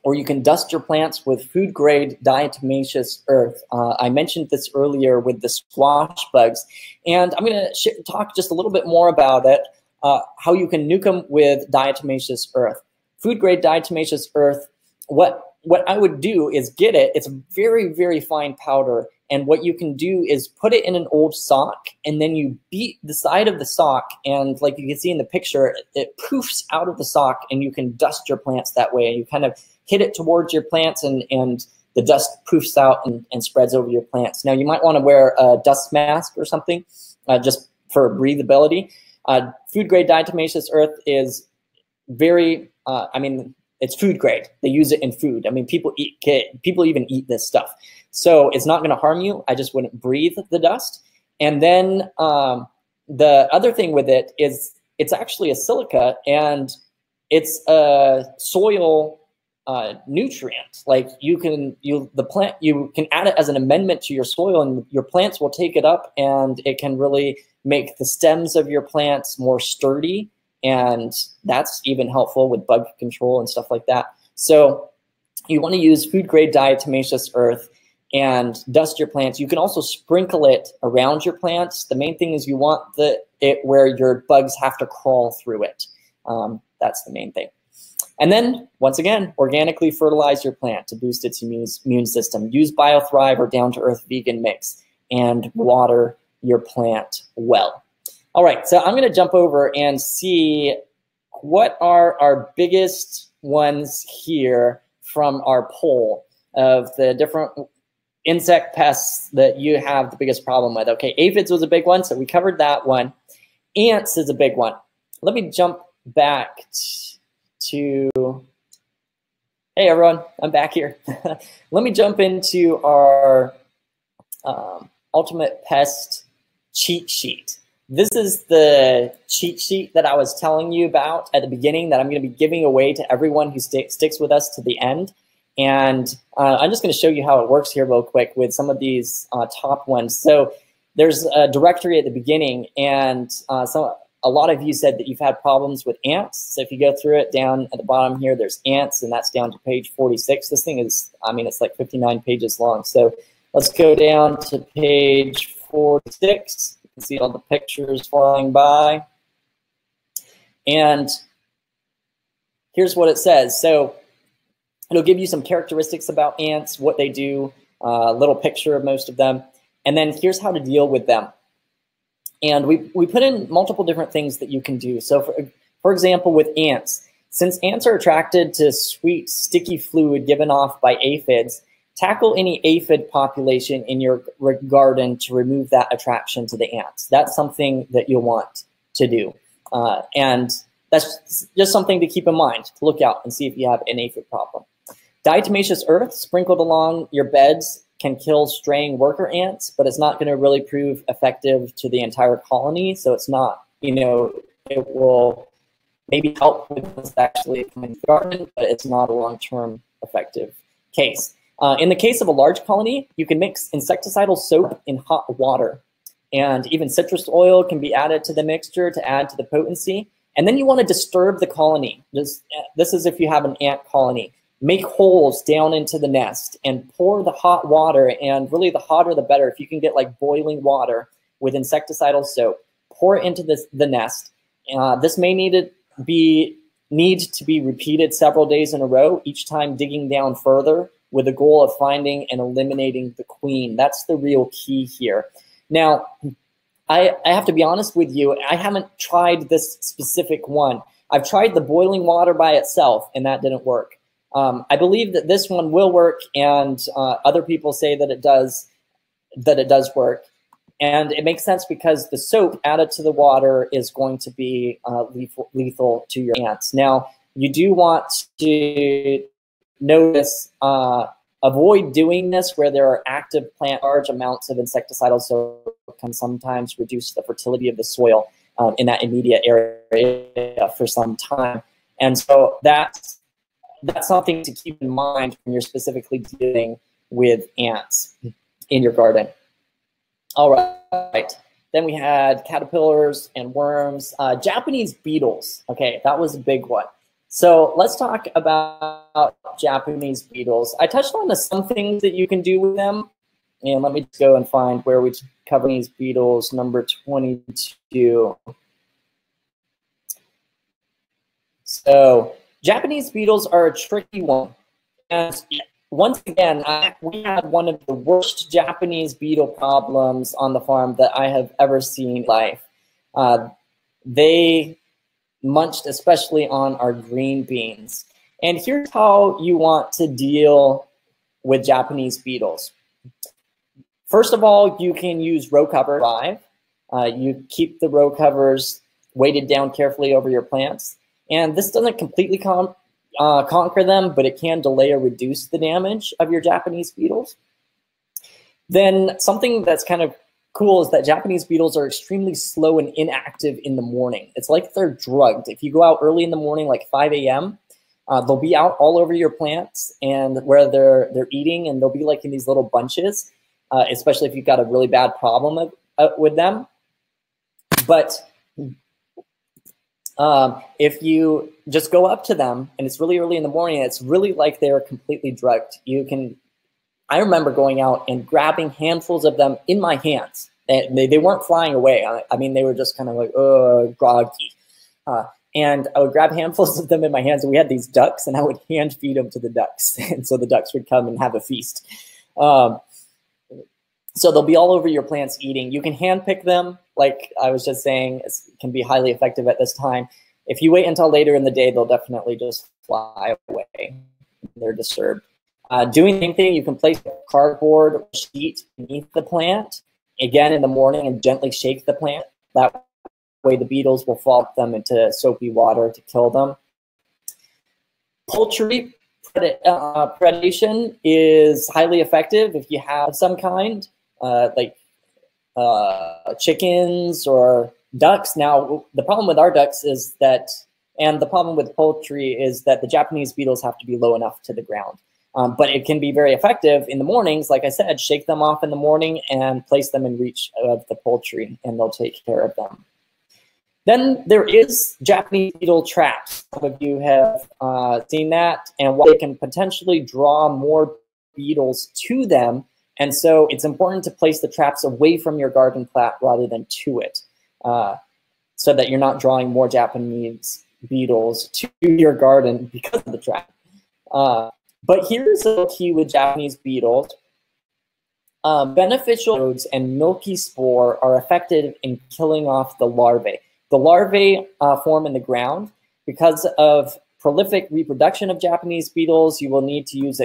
or you can dust your plants with food grade diatomaceous earth. I mentioned this earlier with the squash bugs, and I'm going to talk just a little bit more about it, how you can nuke them with diatomaceous earth. Food grade diatomaceous earth, what I would do is get it. It's a very, very fine powder. And what you can do is put it in an old sock, and then you beat the side of the sock, and like you can see in the picture, it poofs out of the sock, and you can dust your plants that way. And you kind of hit it towards your plants, and the dust poofs out and spreads over your plants. Now, you might want to wear a dust mask or something just for breathability. Food grade diatomaceous earth is very, it's food grade. They use it in food. I mean, people even eat this stuff. So it's not going to harm you. I just wouldn't breathe the dust. And then the other thing with it is it's actually a silica, and it's a soil nutrient. Like you can add it as an amendment to your soil, and your plants will take it up, and it can really make the stems of your plants more sturdy. And that's even helpful with bug control and stuff like that. So you want to use food grade diatomaceous earth and dust your plants. You can also sprinkle it around your plants. The main thing is you want it where your bugs have to crawl through it. That's the main thing. And then, once again, organically fertilize your plant to boost its immune system. Use BioThrive or Down to Earth Vegan Mix, and water your plant well. All right, so I'm going to jump over and see what are our biggest ones here from our poll of the different insect pests that you have the biggest problem with. Okay, aphids was a big one, so we covered that one. Ants is a big one. Let me jump back to, hey everyone, I'm back here. Let me jump into our Ultimate Pest cheat sheet. This is the cheat sheet that I was telling you about at the beginning that I'm going to be giving away to everyone who sticks with us to the end. And I'm just going to show you how it works here real quick with some of these top ones. So there's a directory at the beginning, and a lot of you said that you've had problems with ants. So if you go through it, down at the bottom here, there's ants, and that's down to page 46. This thing is, it's like 59 pages long. So Let's go down to page 46. You can see all the pictures flying by. And here's what it says. So it'll give you some characteristics about ants, what they do, a little picture of most of them, and then here's how to deal with them. And we put in multiple different things that you can do. So for example, with ants, since ants are attracted to sweet, sticky fluid given off by aphids, tackle any aphid population in your garden to remove that attraction to the ants. That's something that you'll want to do. And that's just something to keep in mind, to look out and see if you have an aphid problem. Diatomaceous earth sprinkled along your beds can kill straying worker ants, but it's not going to really prove effective to the entire colony. So it's not, it will maybe help with what's actually coming to the garden, but it's not a long-term effective case. In the case of a large colony, you can mix insecticidal soap in hot water, and even citrus oil can be added to the mixture to add to the potency. And then you want to disturb the colony. This is if you have an ant colony. Make holes down into the nest and pour the hot water, and really the hotter the better. If you can get like boiling water with insecticidal soap, pour it into the nest. This may need to be repeated several days in a row, each time digging down further with the goal of finding and eliminating the queen. That's the real key here. Now, I have to be honest with you, I haven't tried this specific one. I've tried the boiling water by itself, and that didn't work. I believe that this one will work, and other people say that it does work. And it makes sense because the soap added to the water is going to be lethal to your ants. Now, you do want to notice, avoid doing this where there are active plant. Large amounts of insecticidal soap can sometimes reduce the fertility of the soil in that immediate area for some time. And so that's something to keep in mind when you're specifically dealing with ants in your garden. All right, then we had caterpillars and worms. Japanese beetles, okay, that was a big one. So let's talk about Japanese beetles. I touched on some things that you can do with them, and let me just go and find where we cover these beetles, number 22. So Japanese beetles are a tricky one. And once again, we had one of the worst Japanese beetle problems on the farm that I have ever seen in life. They munched especially on our green beans. And here's how you want to deal with Japanese beetles. First of all, you can use row cover 5. You keep the row covers weighted down carefully over your plants. And this doesn't completely conquer them, but it can delay or reduce the damage of your Japanese beetles. Then something that's kind of cool is that Japanese beetles are extremely slow and inactive in the morning. It's like they're drugged. If you go out early in the morning, like 5 a.m., they'll be out all over your plants and where they're eating, and they'll be like in these little bunches, especially if you've got a really bad problem with them. But if you just go up to them and it's really early in the morning, it's really like they're completely drugged. I remember going out and grabbing handfuls of them in my hands. They weren't flying away. I mean, they were just kind of like, groggy. And I would grab handfuls of them in my hands, and we had these ducks, and I would hand feed them to the ducks. And so the ducks would come and have a feast. So they'll be all over your plants eating. You can hand pick them, like I was just saying, it can be highly effective at this time. If you wait until later in the day, they'll definitely just fly away. They're disturbed. Doing the same thing, you can place a cardboard or sheet beneath the plant, again in the morning, and gently shake the plant. That way the beetles will fall them into soapy water to kill them. Poultry predation is highly effective if you have some kind, like chickens or ducks. Now, the problem with our ducks is that, and the problem with poultry is that the Japanese beetles have to be low enough to the ground. But it can be very effective in the mornings. Like I said, shake them off in the morning and place them in reach of the poultry, and they'll take care of them. Then there is Japanese beetle traps. Some of you have seen that. And while they can potentially draw more beetles to them, And so it's important to place the traps away from your garden plat rather than to it, so that you're not drawing more Japanese beetles to your garden because of the trap. But here's a key with Japanese beetles. Beneficial nodes and milky spore are effective in killing off the larvae. The larvae form in the ground. Because of prolific reproduction of Japanese beetles, you will need to use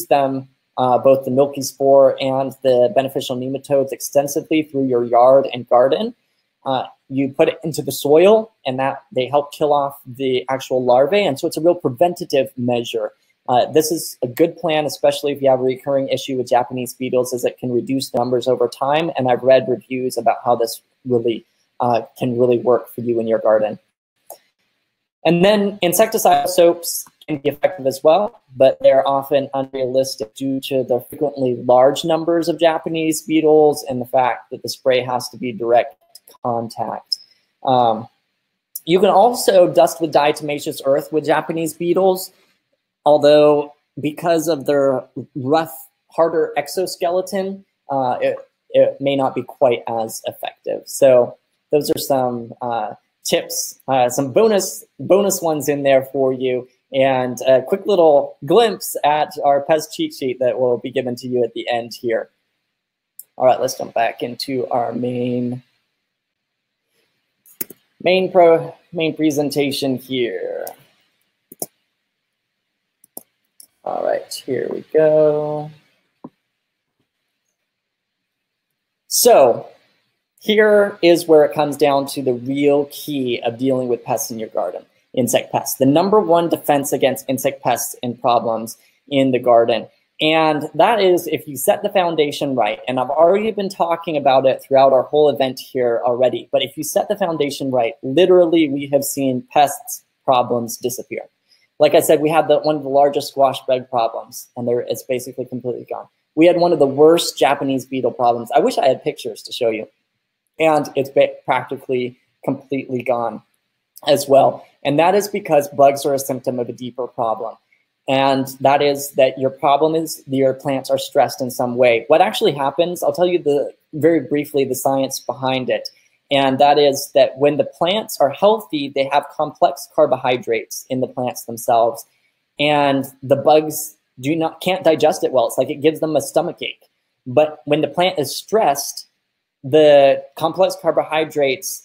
them, both the milky spore and the beneficial nematodes, extensively through your yard and garden. You put it into the soil, and they help kill off the actual larvae, and so it's a real preventative measure. This is a good plan, especially if you have a recurring issue with Japanese beetles, as it can reduce numbers over time, and I've read reviews about how this really can really work for you in your garden. And then insecticidal soaps can be effective as well, but they're often unrealistic due to the frequently large numbers of Japanese beetles and the fact that the spray has to be direct contact. You can also dust with diatomaceous earth with Japanese beetles, although because of their rough, harder exoskeleton, it may not be quite as effective. So those are some tips, some bonus ones in there for you, and a quick little glimpse at our pest cheat sheet that will be given to you at the end here. All right, let's jump back into our main presentation here. All right, here we go. So here is where it comes down to the real key of dealing with pests in your garden, insect pests. The #1 defense against insect pests and problems in the garden. And that is if you set the foundation right, and I've already been talking about it throughout our whole event here already, but if you set the foundation right, literally we have seen pests problems disappear. Like I said, we had one of the largest squash bug problems, and it's basically completely gone. We had one of the worst Japanese beetle problems. I wish I had pictures to show you. And it's practically completely gone as well. And that is because bugs are a symptom of a deeper problem. And that is that your problem is your plants are stressed in some way. What actually happens, I'll tell you very briefly the science behind it. And that is that when the plants are healthy, they have complex carbohydrates in the plants themselves. And the bugs can't digest it well. It's like it gives them a stomach ache. But when the plant is stressed, the complex carbohydrates,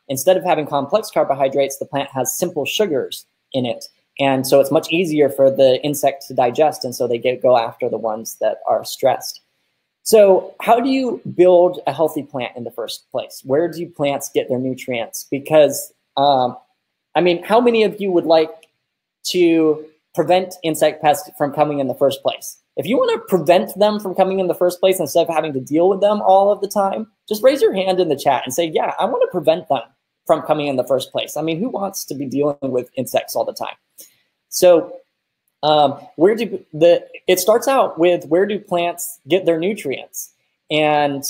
instead of having complex carbohydrates, the plant has simple sugars in it. And so it's much easier for the insect to digest, and so they go after the ones that are stressed. So how do you build a healthy plant in the first place? Where do plants get their nutrients? Because, I mean, how many of you would like to prevent insect pests from coming in the first place? If you want to prevent them from coming in the first place instead of having to deal with them all of the time, just raise your hand in the chat and say, yeah, I want to prevent them from coming in the first place. I mean, who wants to be dealing with insects all the time? So it starts out with, where do plants get their nutrients? And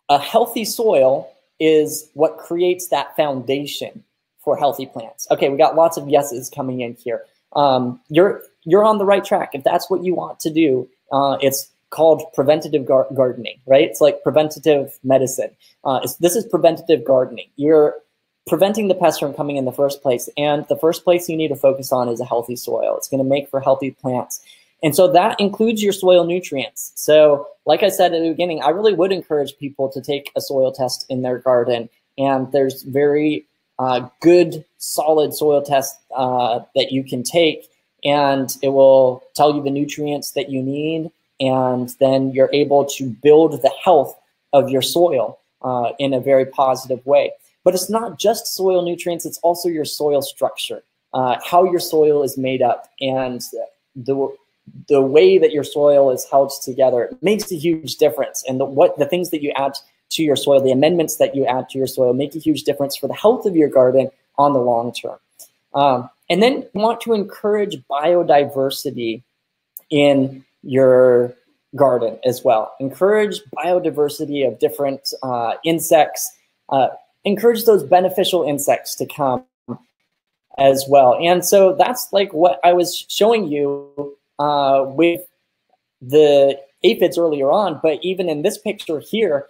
a healthy soil is what creates that foundation for healthy plants. Okay, we got lots of yeses coming in here. You're on the right track. If that's what you want to do, it's called preventative gardening, right? It's like preventative medicine. This is preventative gardening. You're preventing the pests from coming in the first place. And the first place you need to focus on is a healthy soil. It's going to make for healthy plants. And so that includes your soil nutrients. So like I said at the beginning, I really would encourage people to take a soil test in their garden. And there's very good, solid soil tests that you can take. And it will tell you the nutrients that you need. And then you're able to build the health of your soil in a very positive way. But it's not just soil nutrients, it's also your soil structure, how your soil is made up, and the way that your soil is held together. It makes a huge difference. And the things that you add to your soil, the amendments that you add to your soil, make a huge difference for the health of your garden on the long term. And then you want to encourage biodiversity in your garden as well. Encourage biodiversity of different insects. Encourage those beneficial insects to come as well. And so that's like what I was showing you with the aphids earlier on, but even in this picture here,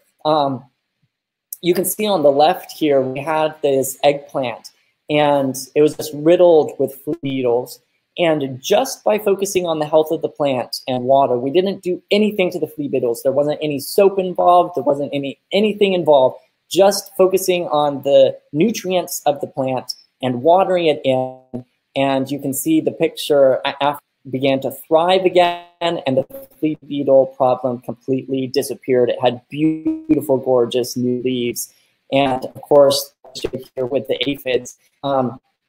you can see on the left here, we had this eggplant, and it was just riddled with flea beetles. And just by focusing on the health of the plant and water, we didn't do anything to the flea beetles. There wasn't any soap involved. There wasn't anything involved. Just focusing on the nutrients of the plant and watering it in. And you can see the picture after began to thrive again, and the flea beetle problem completely disappeared. It had beautiful, gorgeous new leaves. And of course, here with the aphids,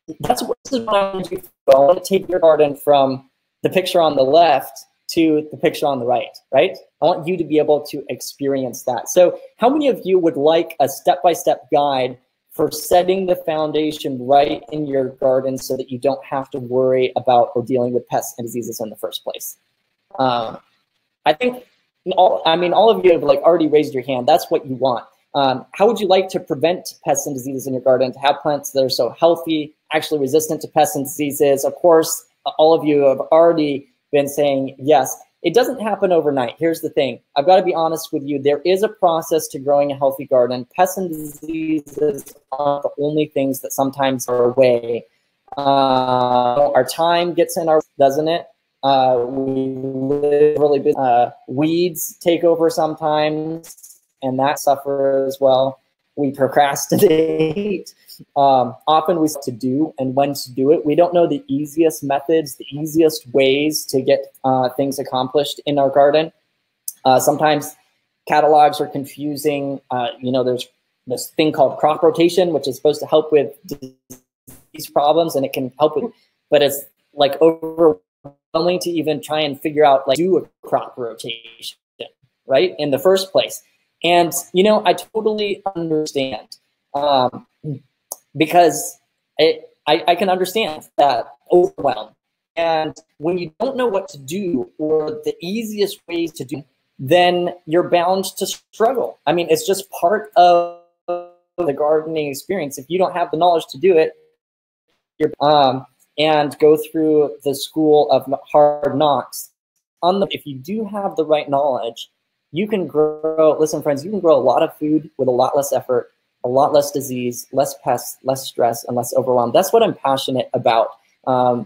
this is what I want to do. I want to take your garden from the picture on the left to the picture on the right? I want you to be able to experience that. So how many of you would like a step-by-step guide for setting the foundation right in your garden so that you don't have to worry about or dealing with pests and diseases in the first place? I think all of you have already raised your hand. That's what you want. How would you like to prevent pests and diseases in your garden, to have plants that are so healthy, actually resistant to pests and diseases? Of course, all of you have already been saying yes. It doesn't happen overnight. Here's the thing. I've got to be honest with you. There is a process to growing a healthy garden. Pests and diseases are the only things that sometimes are away. Our time gets in our, doesn't it? We live really busy. Weeds take over sometimes, and that suffers as well. We procrastinate. Often we to do and when to do it. We don't know the easiest methods, the easiest ways to get things accomplished in our garden. Sometimes catalogs are confusing. There's this thing called crop rotation, which is supposed to help with these problems, and it can help with, but it's overwhelming to even try and figure out do a crop rotation, right, in the first place. And, I totally understand, because I can understand that overwhelm. And when you don't know what to do or the easiest ways to do, then you're bound to struggle. I mean, it's just part of the gardening experience. If you don't have the knowledge to do it, you're and go through the school of hard knocks. If you do have the right knowledge, you can grow, listen friends, you can grow a lot of food with a lot less effort, a lot less disease, less pests, less stress, and less overwhelm. That's what I'm passionate about.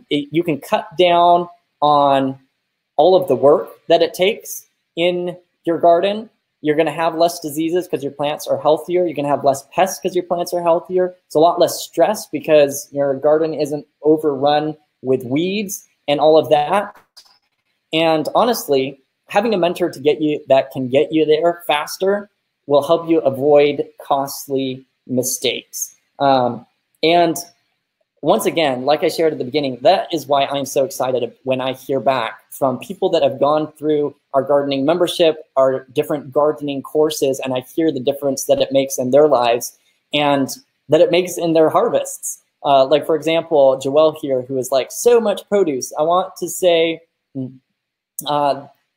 You can cut down on all of the work that it takes in your garden. You're gonna have less diseases because your plants are healthier. You're gonna have less pests because your plants are healthier. It's a lot less stress because your garden isn't overrun with weeds and all of that. And honestly, having a mentor to get you that can get you there faster will help you avoid costly mistakes. And once again, like I shared at the beginning, that is why I'm so excited when I hear back from people that have gone through our gardening membership, our different gardening courses, and I hear the difference that it makes in their lives and that it makes in their harvests. Like, for example, Joelle here, who is like, so much produce. I want to say,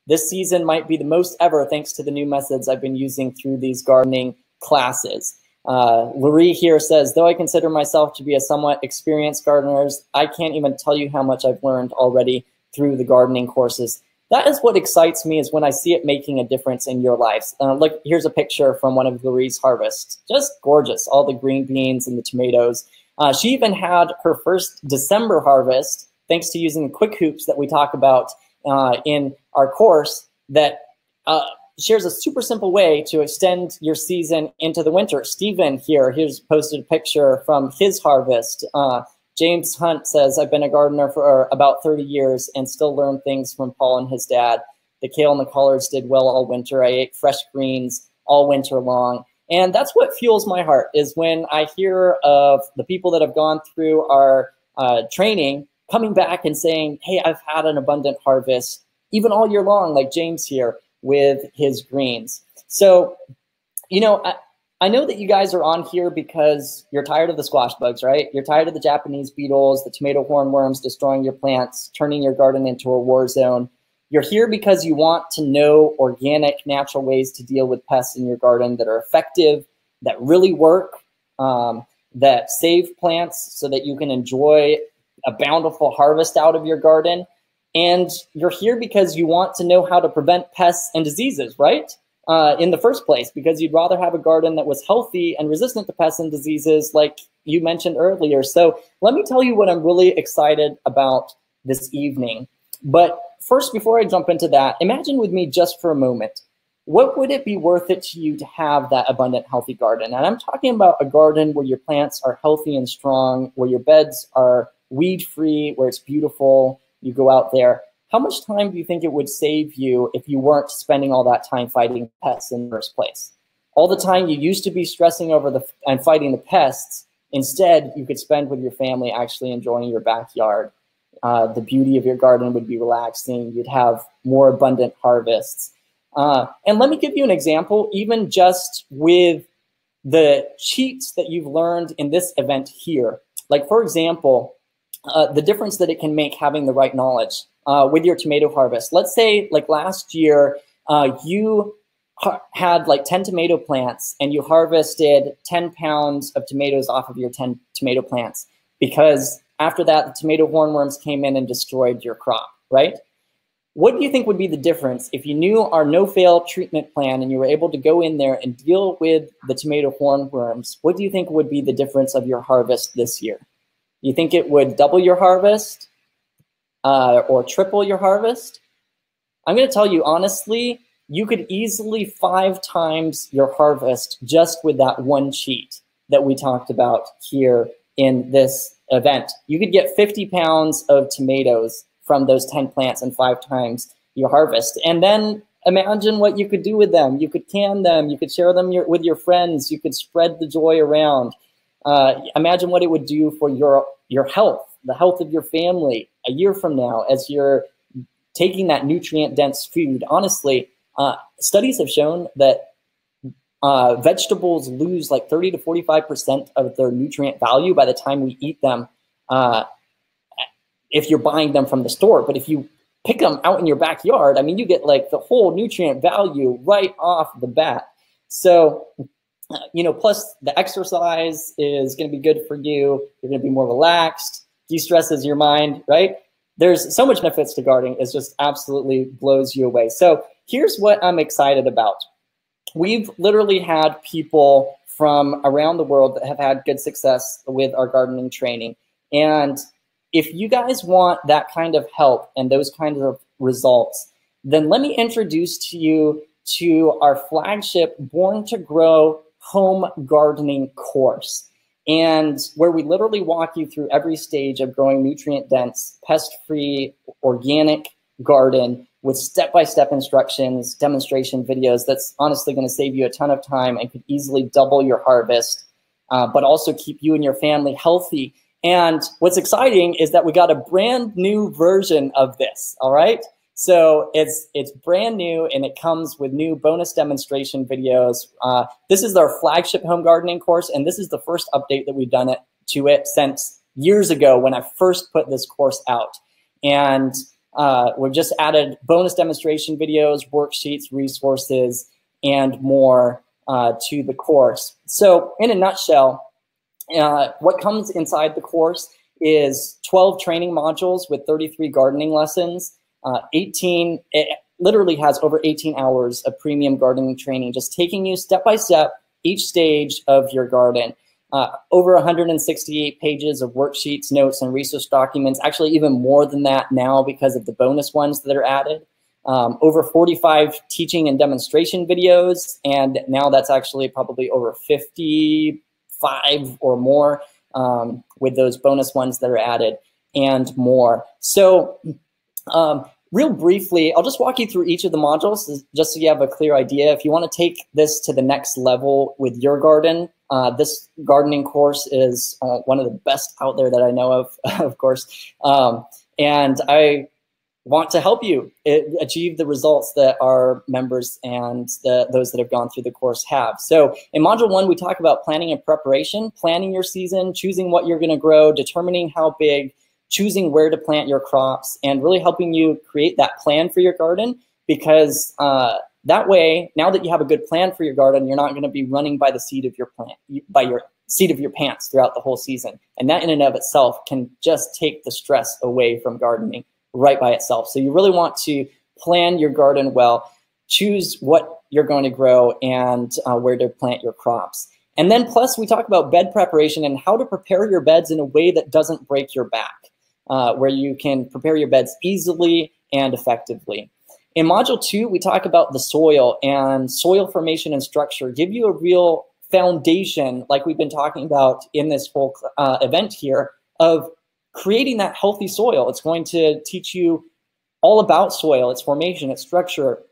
this season might be the most ever thanks to the new methods I've been using through these gardening classes. Laurie here says, though I consider myself to be a somewhat experienced gardener, I can't even tell you how much I've learned already through the gardening courses. That is what excites me, is when I see it making a difference in your lives. Look, here's a picture from one of Laurie's harvests. Just gorgeous, all the green beans and the tomatoes. She even had her first December harvest, thanks to using the quick hoops that we talk about in our course, that shares a super simple way to extend your season into the winter. Stephen here, here's posted a picture from his harvest. James Hunt says, I've been a gardener for about 30 years and still learn things from Paul and his dad. The kale and the collards did well all winter. I ate fresh greens all winter long. And that's what fuels my heart, is when I hear of the people that have gone through our training coming back and saying, hey, I've had an abundant harvest, even all year long, like James here with his greens. So, I know that you guys are on here because you're tired of the squash bugs, right? You're tired of the Japanese beetles, the tomato hornworms destroying your plants, turning your garden into a war zone. You're here because you want to know organic, natural ways to deal with pests in your garden that are effective, that really work, that save plants so that you can enjoy a bountiful harvest out of your garden. And you're here because you want to know how to prevent pests and diseases, right? In the first place, because you'd rather have a garden that was healthy and resistant to pests and diseases like you mentioned earlier. So let me tell you what I'm really excited about this evening. But first, before I jump into that, imagine with me just for a moment, what would it be worth it to you to have that abundant, healthy garden? And I'm talking about a garden where your plants are healthy and strong, where your beds are weed-free, where it's beautiful, you go out there. How much time do you think it would save you if you weren't spending all that time fighting pests in the first place? All the time you used to be stressing over and fighting the pests, instead you could spend with your family actually enjoying your backyard. The beauty of your garden would be relaxing. You'd have more abundant harvests. And let me give you an example, even just with the cheats that you've learned in this event here. Like, for example, the difference that it can make having the right knowledge with your tomato harvest. Let's say, like last year, you had like 10 tomato plants and you harvested 10 pounds of tomatoes off of your 10 tomato plants, because after that, the tomato hornworms came in and destroyed your crop, right? What do you think would be the difference if you knew our no-fail treatment plan and you were able to go in there and deal with the tomato hornworms? What do you think would be the difference of your harvest this year? You think it would double your harvest or triple your harvest? I'm going to tell you honestly, you could easily 5 times your harvest just with that one cheat that we talked about here in this event. You could get 50 pounds of tomatoes from those 10 plants and 5 times your harvest. And then imagine what you could do with them. You could can them, you could share them with your friends, you could spread the joy around. Imagine what it would do for your health, the health of your family a year from now as you're taking that nutrient-dense food. Honestly, studies have shown that vegetables lose like 30 to 45% of their nutrient value by the time we eat them if you're buying them from the store. But if you pick them out in your backyard, I mean, you get like the whole nutrient value right off the bat. So, you know, plus the exercise is going to be good for you. You're going to be more relaxed, de-stresses your mind, right? There's so much benefits to gardening. It just absolutely blows you away. So here's what I'm excited about. We've literally had people from around the world that have had good success with our gardening training. And if you guys want that kind of help and those kinds of results, then let me introduce to you to our flagship Born to Grow home gardening course, and where we literally walk you through every stage of growing nutrient-dense, pest-free, organic garden with step-by-step instructions, demonstration videos. That's honestly going to save you a ton of time and could easily double your harvest, but also keep you and your family healthy. And what's exciting is that we got a brand new version of this, all right? So it's brand new, and it comes with new bonus demonstration videos. This is our flagship home gardening course, and this is the first update that we've done to it since years ago when I first put this course out. And we've just added bonus demonstration videos, worksheets, resources, and more to the course. So in a nutshell, what comes inside the course is 12 training modules with 33 gardening lessons. It literally has over 18 hours of premium gardening training, just taking you step by step each stage of your garden. Over 168 pages of worksheets, notes, and research documents, actually even more than that now because of the bonus ones that are added. Over 45 teaching and demonstration videos, and now that's actually probably over 55 or more with those bonus ones that are added and more. So real briefly, I'll just walk you through each of the modules just so you have a clear idea. If you want to take this to the next level with your garden, this gardening course is one of the best out there that I know of course. And I want to help you achieve the results that our members and those that have gone through the course have. So in Module 1, we talk about planning and preparation, planning your season, choosing what you're going to grow, determining how big, choosing where to plant your crops, and really helping you create that plan for your garden, because that way, now that you have a good plan for your garden, you're not going to be running by the seat of your seat of your pants throughout the whole season. And that in and of itself can just take the stress away from gardening right by itself. So you really want to plan your garden well, choose what you're going to grow and where to plant your crops. And then plus we talk about bed preparation and how to prepare your beds in a way that doesn't break your back, where you can prepare your beds easily and effectively. In Module 2, we talk about the soil and soil formation and structure, give you a real foundation, like we've been talking about in this whole event here, of creating that healthy soil. It's going to teach you all about soil, its formation, its structure,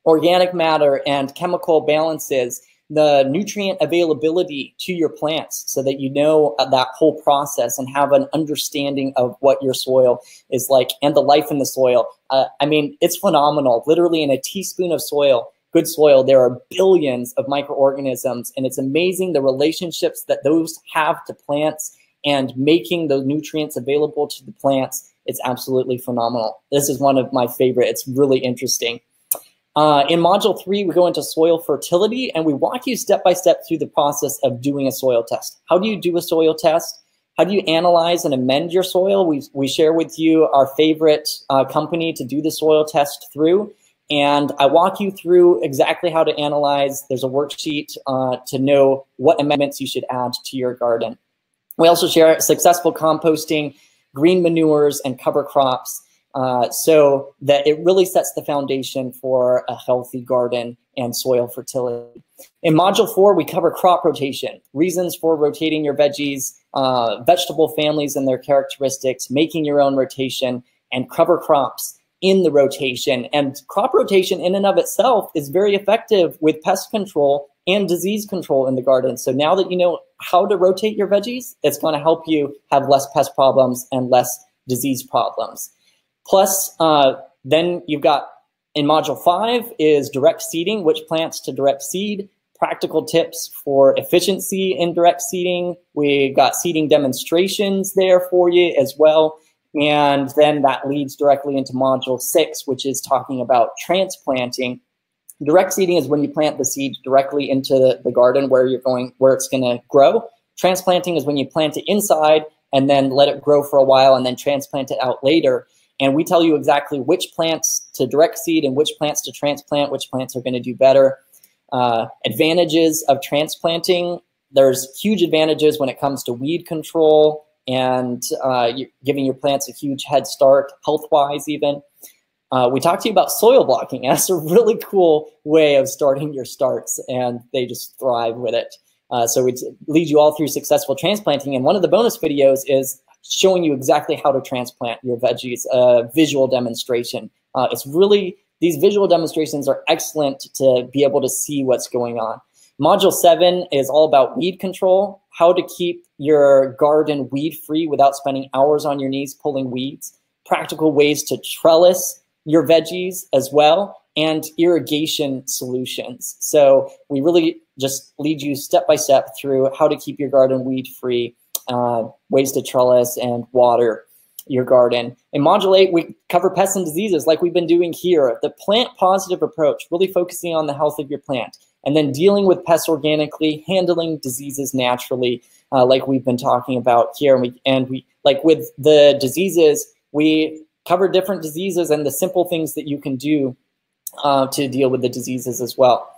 organic matter and chemical balances, the nutrient availability to your plants so that you know that whole process and have an understanding of what your soil is like and the life in the soil. I mean, it's phenomenal. Literally in a teaspoon of soil, good soil, there are billions of microorganisms, and it's amazing the relationships that those have to plants and making those nutrients available to the plants. It's absolutely phenomenal. This is one of my favorite. It's really interesting. In Module 3, we go into soil fertility, and we walk you step by step through the process of doing a soil test. How do you do a soil test? How do you analyze and amend your soil? We share with you our favorite company to do the soil test through, and I walk you through exactly how to analyze. There's a worksheet to know what amendments you should add to your garden. We also share successful composting, green manures, and cover crops, so that it really sets the foundation for a healthy garden and soil fertility. In Module 4, we cover crop rotation, reasons for rotating your veggies, vegetable families and their characteristics, making your own rotation, and cover crops in the rotation. And crop rotation in and of itself is very effective with pest control and disease control in the garden. So now that you know how to rotate your veggies, it's going to help you have less pest problems and less disease problems. Plus, then you've got in Module 5 is direct seeding, which plants to direct seed, practical tips for efficiency in direct seeding. We got seeding demonstrations there for you as well. And then that leads directly into Module 6, which is talking about transplanting. Direct seeding is when you plant the seed directly into the garden where it's gonna grow. Transplanting is when you plant it inside and then let it grow for a while and then transplant it out later. And we tell you exactly which plants to direct seed and which plants to transplant, which plants are going to do better. Advantages of transplanting. There's huge advantages when it comes to weed control and giving your plants a huge head start, health-wise even. We talked to you about soil blocking. That's a really cool way of starting your starts, and they just thrive with it. So we lead you all through successful transplanting. And one of the bonus videos is showing you exactly how to transplant your veggies, a visual demonstration. These visual demonstrations are excellent to be able to see what's going on. Module 7 is all about weed control, how to keep your garden weed-free without spending hours on your knees pulling weeds, practical ways to trellis your veggies as well, and irrigation solutions. So we really just lead you step by step through how to keep your garden weed-free, ways to trellis and water your garden. In Module 8, we cover pests and diseases like we've been doing here. The plant positive approach, really focusing on the health of your plant, and then dealing with pests organically, handling diseases naturally, like we've been talking about here. And we like with the diseases, we cover different diseases and the simple things that you can do to deal with the diseases as well.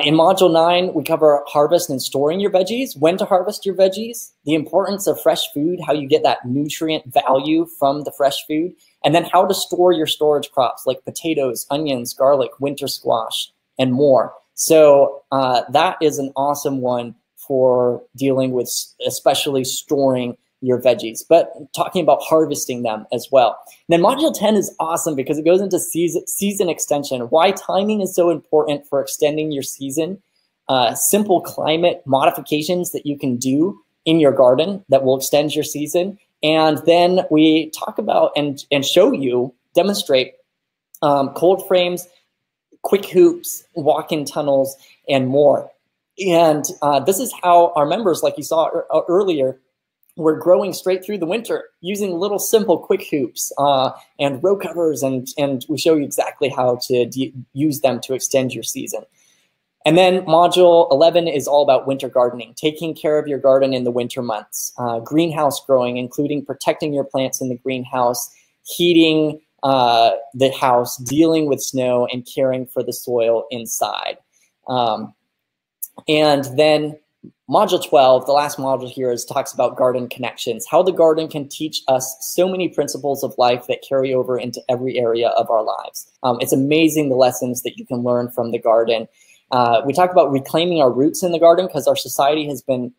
In Module 9, we cover harvest and storing your veggies, when to harvest your veggies, the importance of fresh food, how you get that nutrient value from the fresh food, and then how to store your storage crops like potatoes, onions, garlic, winter squash, and more. So that is an awesome one for dealing with especially storing your veggies, but talking about harvesting them as well. And then Module 10 is awesome because it goes into season extension, why timing is so important for extending your season, simple climate modifications that you can do in your garden that will extend your season. And then we talk about and show you, demonstrate cold frames, quick hoops, walk-in tunnels, and more. And this is how our members, like you saw earlier, we're growing straight through the winter using little simple quick hoops and row covers, and we show you exactly how to use them to extend your season. And then Module 11 is all about winter gardening, taking care of your garden in the winter months, greenhouse growing, including protecting your plants in the greenhouse, heating the house, dealing with snow, and caring for the soil inside. And then Module 12, the last module here, talks about garden connections, how the garden can teach us so many principles of life that carry over into every area of our lives. It's amazing the lessons that you can learn from the garden. We talk about reclaiming our roots in the garden because our society has been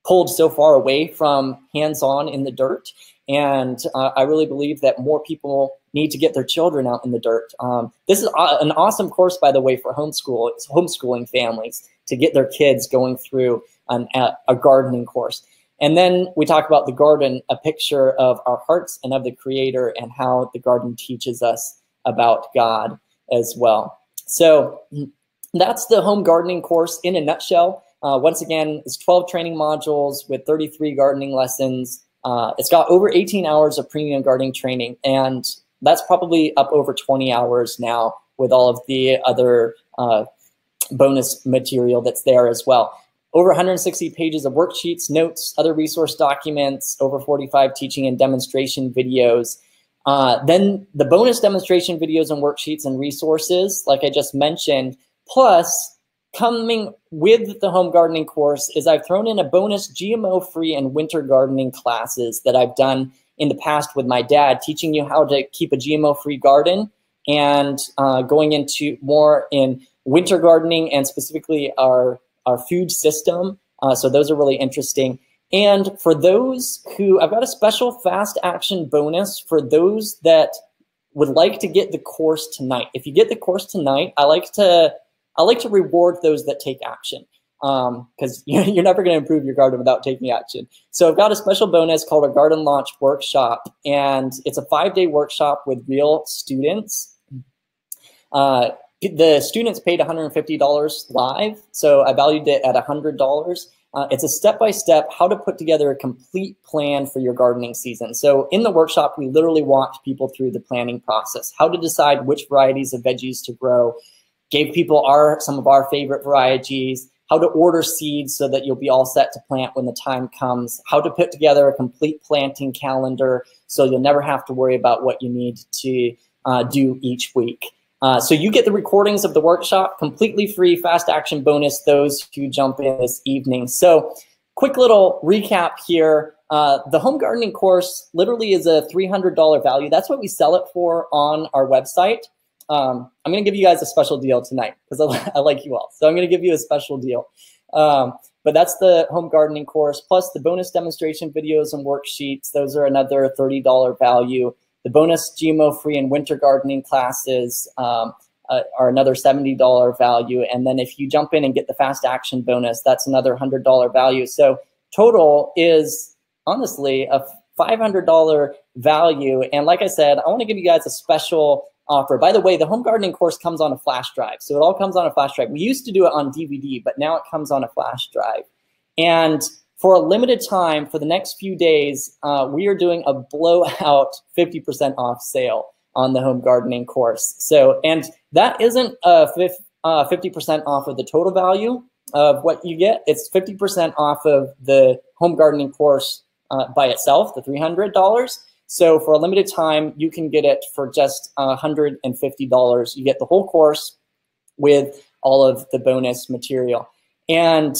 pulled so far away from hands-on in the dirt. And I really believe that more people need to get their children out in the dirt. This is an awesome course, by the way, for homeschooling families to get their kids going through a gardening course. And then we talk about the garden, a picture of our hearts and of the Creator, and how the garden teaches us about God as well. So that's the home gardening course in a nutshell. Once again, it's 12 training modules with 33 gardening lessons. It's got over 18 hours of premium gardening training, and that's probably up over 20 hours now with all of the other bonus material that's there as well. Over 160 pages of worksheets, notes, other resource documents, over 45 teaching and demonstration videos. Then the bonus demonstration videos and worksheets and resources, like I just mentioned, plus coming with the home gardening course is I've thrown in a bonus GMO-free and winter gardening classes that I've done in the past with my dad, teaching you how to keep a GMO-free garden, and going into more in winter gardening and specifically our food system. So those are really interesting. And for those who, I've got a special fast action bonus for those that would like to get the course tonight. If you get the course tonight, I like to reward those that take action, because you're never going to improve your garden without taking action. So I've got a special bonus called a Garden Launch Workshop, and it's a 5-day workshop with real students. The students paid $150 live, so I valued it at $100. It's a step-by-step how to put together a complete plan for your gardening season. So in the workshop, we literally walked people through the planning process, how to decide which varieties of veggies to grow, gave people some of our favorite varieties, how to order seeds so that you'll be all set to plant when the time comes, how to put together a complete planting calendar so you'll never have to worry about what you need to do each week. So you get the recordings of the workshop, completely free, fast action bonus, those who jump in this evening. So quick little recap here. The home gardening course literally is a $300 value. That's what we sell it for on our website. I'm going to give you guys a special deal tonight because I like you all. So I'm going to give you a special deal. But that's the home gardening course, plus the bonus demonstration videos and worksheets. Those are another $30 value. The bonus GMO-free and winter gardening classes are another $70 value. And then if you jump in and get the fast action bonus, that's another $100 value. So total is honestly a $500 value. And like I said, I want to give you guys a special offer. By the way, the home gardening course comes on a flash drive. So it all comes on a flash drive. We used to do it on DVD, but now it comes on a flash drive. And for a limited time, for the next few days, we are doing a blowout 50% off sale on the home gardening course. So, and that isn't 50% off of the total value of what you get. It's 50% off of the home gardening course by itself, the $300. So for a limited time, you can get it for just $150. You get the whole course with all of the bonus material. And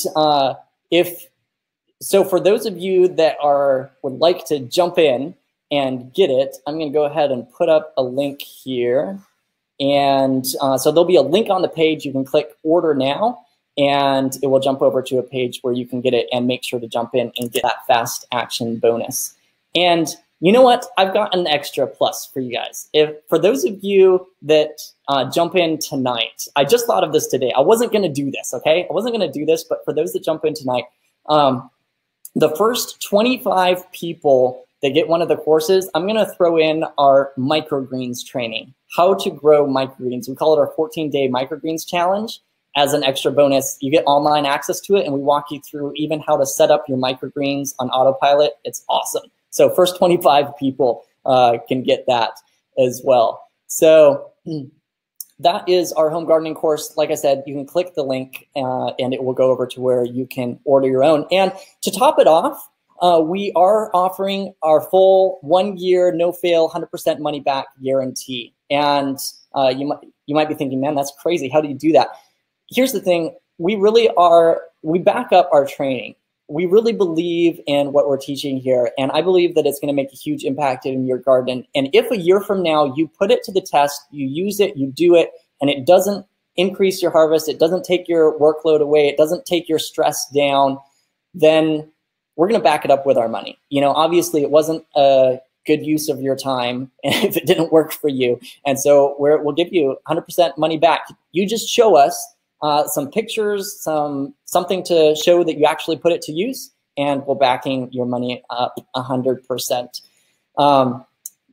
so for those of you that would like to jump in and get it, I'm going to go ahead and put up a link here. And so there'll be a link on the page. You can click order now, and it will jump over to a page where you can get it, and make sure to jump in and get that fast action bonus. And you know what? I've got an extra plus for you guys. For those of you that jump in tonight, I just thought of this today. I wasn't going to do this, okay? I wasn't going to do this, but for those that jump in tonight, the first 25 people that get one of the courses, I'm going to throw in our microgreens training, how to grow microgreens. We call it our 14-day microgreens challenge as an extra bonus. You get online access to it, and we walk you through even how to set up your microgreens on autopilot. It's awesome. So first 25 people can get that as well. So that is our home gardening course. Like I said, you can click the link and it will go over to where you can order your own. And to top it off, we are offering our full 1 year, no fail, 100% money back guarantee. And you might be thinking, man, that's crazy. How do you do that? Here's the thing. We back up our training. We really believe in what we're teaching here. And I believe that it's going to make a huge impact in your garden. And if a year from now you put it to the test, you use it, you do it, and it doesn't increase your harvest, it doesn't take your workload away, it doesn't take your stress down, then we're going to back it up with our money. You know, obviously it wasn't a good use of your time if it didn't work for you. And so we'll give you 100% money back. You just show us some pictures, something to show that you actually put it to use, and we're backing your money up 100%.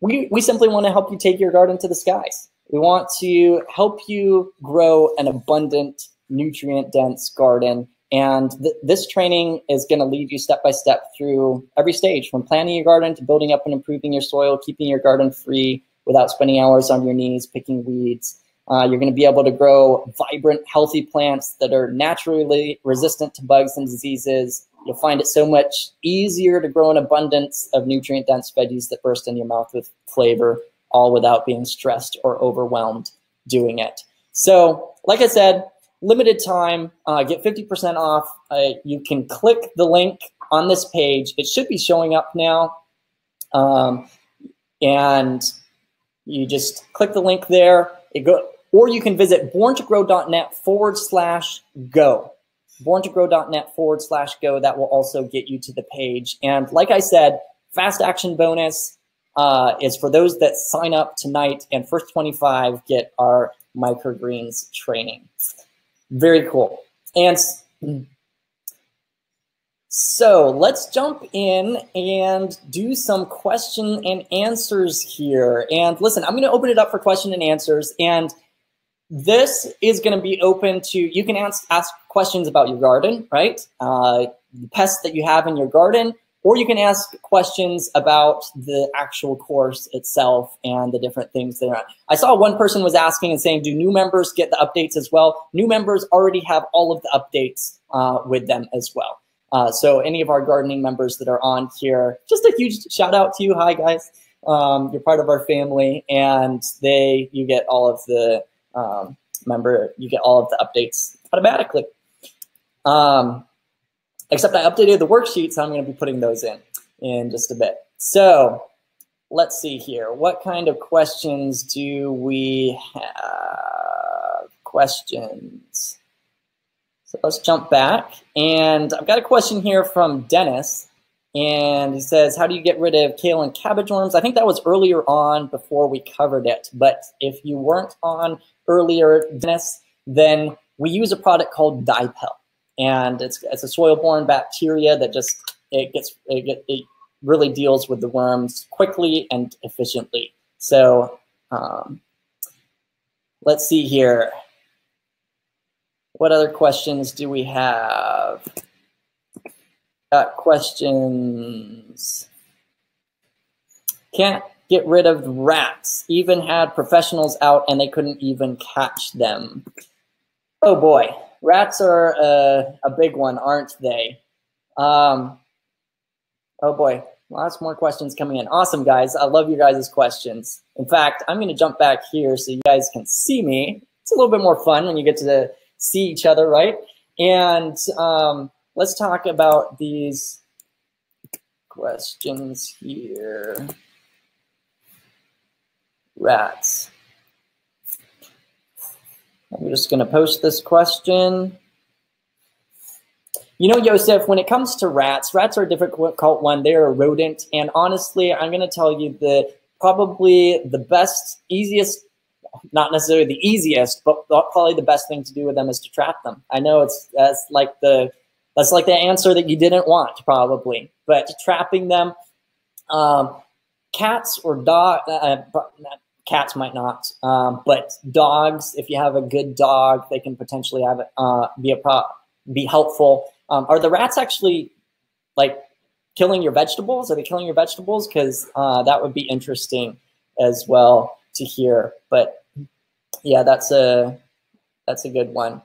We simply want to help you take your garden to the skies. We want to help you grow an abundant, nutrient-dense garden. And this training is going to lead you step by step through every stage, from planting your garden to building up and improving your soil, keeping your garden free without spending hours on your knees picking weeds. You're going to be able to grow vibrant, healthy plants that are naturally resistant to bugs and diseases. You'll find it so much easier to grow an abundance of nutrient-dense veggies that burst in your mouth with flavor, all without being stressed or overwhelmed doing it. So, like I said, limited time, get 50% off. You can click the link on this page. It should be showing up now. And you just click the link there. Or you can visit borntogrow.net/go. borntogrow.net/go. That will also get you to the page. And like I said, fast action bonus is for those that sign up tonight, and first 25 get our microgreens training. Very cool. And so let's jump in and do some question and answers here. And listen, I'm going to open it up for question and answers. And this is going to be open to, you can ask questions about your garden, right? The pests that you have in your garden, or you can ask questions about the actual course itself and the different things that are on. I saw one person was asking and saying, do new members get the updates as well? New members already have all of the updates with them as well. So any of our gardening members that are on here, just a huge shout out to you. Hi guys, you're part of our family, and you get all of the you get all of the updates automatically. Except I updated the worksheet, so I'm going to be putting those in just a bit. So let's see here. What kind of questions do we have? Questions. So let's jump back. And I've got a question here from Dennis. And he says, how do you get rid of kale and cabbage worms? I think that was earlier on before we covered it. But if you weren't on earlier, Dennis, then we use a product called Dipel. And it's a soil-borne bacteria that just, it really deals with the worms quickly and efficiently. So let's see here. What other questions do we have? Got questions. Can't get rid of rats. Even had professionals out and they couldn't even catch them. Oh boy, rats are a big one, aren't they? Oh boy, lots more questions coming in. Awesome, guys. I love you guys' questions. In fact, I'm going to jump back here so you guys can see me. It's a little bit more fun when you get to see each other, right? And let's talk about these questions here. Rats. I'm just going to post this question. You know, Joseph, when it comes to rats, rats are a difficult one. They're a rodent. And honestly, I'm going to tell you that probably the best, easiest, not necessarily the easiest, but probably the best thing to do with them is to trap them. I know that's like the answer that you didn't want, probably. But trapping them, cats or cats might not, but dogs, if you have a good dog, they can potentially have be helpful. Are the rats actually like killing your vegetables? Are they killing your vegetables? Because that would be interesting as well to hear. But yeah, that's a good one.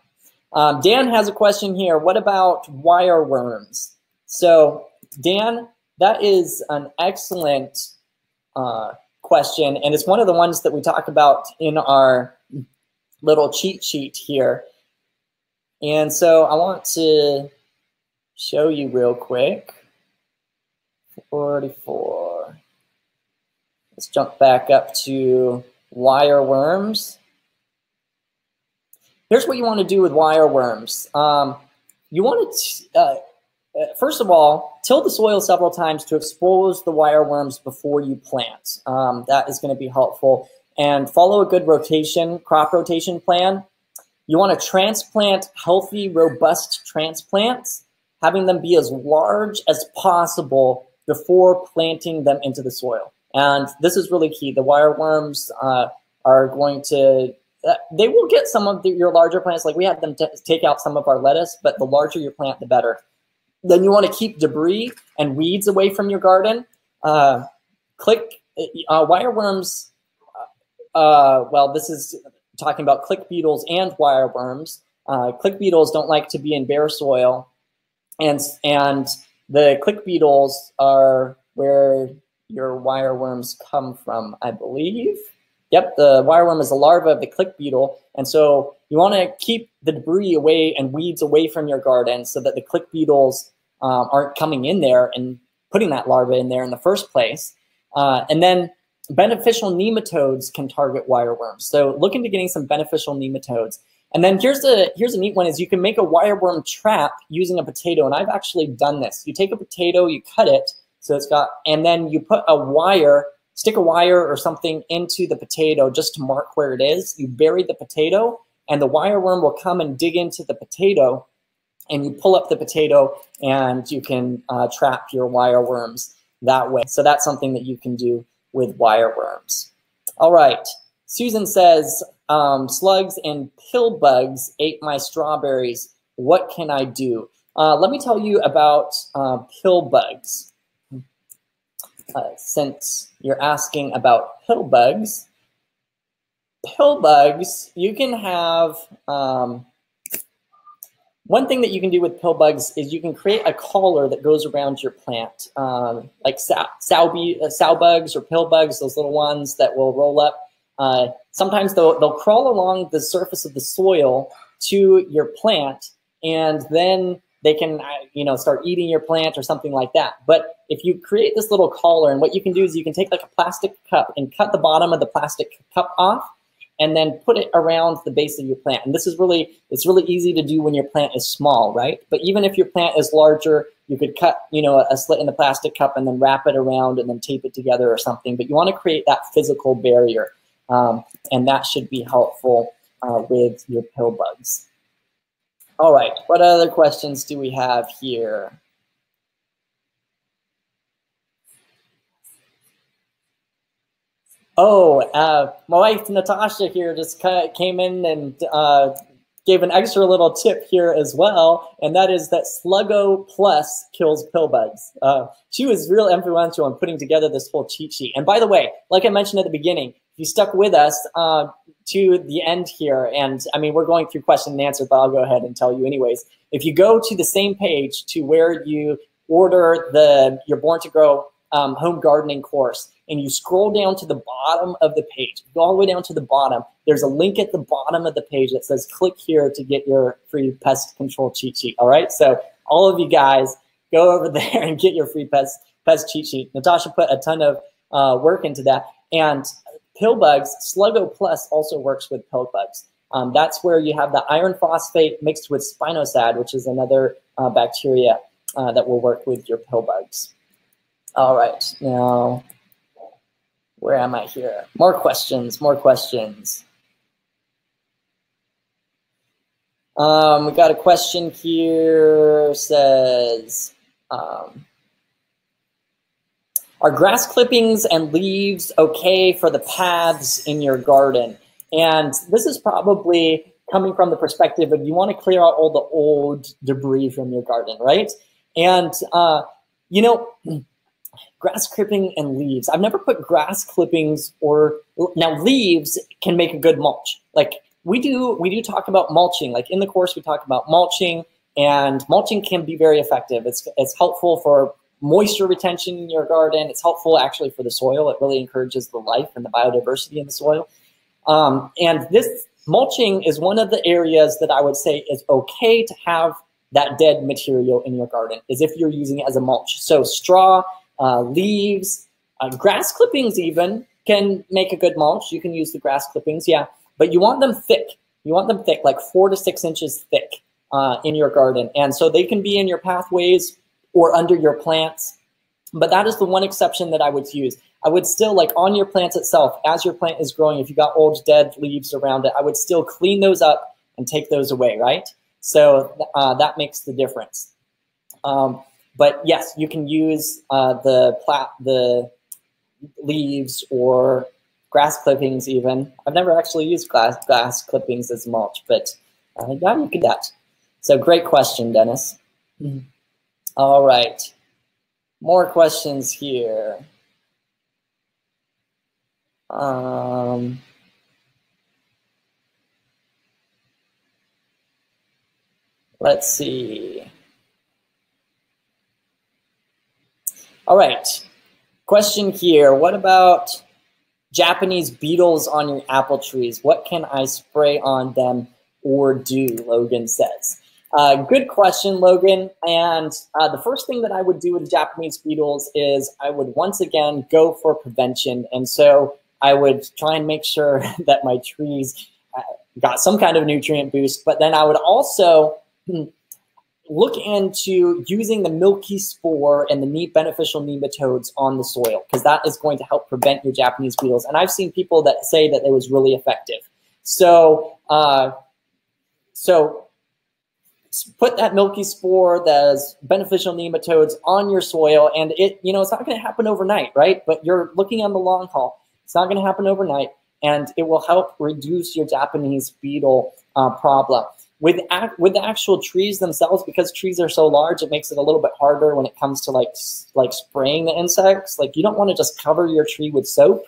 Dan has a question here. What about wire worms? So Dan, that is an excellent question, and it's one of the ones that we talk about in our little cheat sheet here. And so I want to show you real quick. 44. Let's jump back up to wire worms. Here's what you want to do with wire worms. You want to, first of all, till the soil several times to expose the wire worms before you plant. That is going to be helpful. And follow a good crop rotation plan. You want to transplant healthy, robust transplants, having them be as large as possible before planting them into the soil. And this is really key. The wire worms are going to, they will get some of your larger plants. Like we had them take out some of our lettuce, but the larger your plant, the better. Then you want to keep debris and weeds away from your garden. Wire worms, well, this is talking about click beetles and wire worms. Click beetles don't like to be in bare soil. And the click beetles are where your wire worms come from, I believe. Yep, the wire worm is a larva of the click beetle. And so you want to keep the debris away and weeds away from your garden so that the click beetles aren't coming in there and putting that larva in there in the first place. And then beneficial nematodes can target wire worms. So look into getting some beneficial nematodes. And then here's a neat one is you can make a wire worm trap using a potato. And I've actually done this. You take a potato, you cut it, so it's got, and then you put a wire, stick a wire or something into the potato just to mark where it is. You bury the potato and the wire worm will come and dig into the potato and you pull up the potato and you can trap your wire worms that way. So that's something that you can do with wire worms. All right, Susan says, slugs and pill bugs ate my strawberries. What can I do? Let me tell you about pill bugs. Since you're asking about pill bugs, you can have, one thing that you can do with pill bugs is you can create a collar that goes around your plant, like sow bugs or pill bugs, those little ones that will roll up. Sometimes they'll crawl along the surface of the soil to your plant, and then they can start eating your plant or something like that. But if you create this little collar, and what you can do is you can take like a plastic cup and cut the bottom of the plastic cup off and then put it around the base of your plant. And this is it's really easy to do when your plant is small, right? But even if your plant is larger, you could cut, a slit in the plastic cup and then wrap it around and then tape it together or something. But you want to create that physical barrier. And that should be helpful with your pill bugs. All right, what other questions do we have here? Oh, my wife Natasha here just came in and gave an extra little tip here as well, and that is that Sluggo Plus kills pill bugs. She was real influential in putting together this whole cheat sheet. And by the way, like I mentioned at the beginning, if you stuck with us to the end here, and I mean, we're going through question and answer, but I'll go ahead and tell you anyways. If you go to the same page to where you order your Born to Grow home gardening course, and you scroll down to the bottom of the page, go all the way down to the bottom, there's a link at the bottom of the page that says click here to get your free pest control cheat sheet. All right, so all of you guys go over there and get your free pest cheat sheet. Natasha put a ton of work into that. And pill bugs, Sluggo Plus also works with pill bugs. That's where you have the iron phosphate mixed with spinosad, which is another bacteria that will work with your pill bugs. All right, now, where am I here? More questions, more questions. We got a question here, says, are grass clippings and leaves okay for the paths in your garden? And this is probably coming from the perspective of you want to clear out all the old debris from your garden, right? And, grass clipping and leaves. I've never put grass clippings now leaves can make a good mulch. Like we do talk about mulching. Like in the course we talk about mulching, and mulching can be very effective. It's helpful for moisture retention in your garden. It's helpful actually for the soil. It really encourages the life and the biodiversity in the soil. And this mulching is one of the areas that I would say is okay to have that dead material in your garden, is if you're using it as a mulch. So straw, leaves, grass clippings even can make a good mulch. You can use the grass clippings, yeah, but you want them thick. You want them thick, like 4 to 6 inches thick in your garden. And so they can be in your pathways or under your plants. But that is the one exception that I would use. I would still, like on your plants itself, as your plant is growing, if you got old dead leaves around it, I would still clean those up and take those away, right? So that makes the difference. But yes, you can use the leaves or grass clippings even. I've never actually used grass clippings as mulch, but yeah, you can do that. So great question, Dennis. All right, more questions here. Let's see. All right, question here. What about Japanese beetles on your apple trees? What can I spray on them or do? Logan says. Good question, Logan. And the first thing that I would do with Japanese beetles is I would once again go for prevention. And so I would try and make sure that my trees got some kind of nutrient boost, but then I would also look into using the milky spore and the beneficial nematodes on the soil, because that is going to help prevent your Japanese beetles. And I've seen people that say that it was really effective. So, put that milky spore, those beneficial nematodes on your soil, and it's not going to happen overnight, right? But you're looking on the long haul. It's not going to happen overnight, and it will help reduce your Japanese beetle problem. With the actual trees themselves, because trees are so large, it makes it a little bit harder when it comes to like spraying the insects. Like, you don't want to just cover your tree with soap.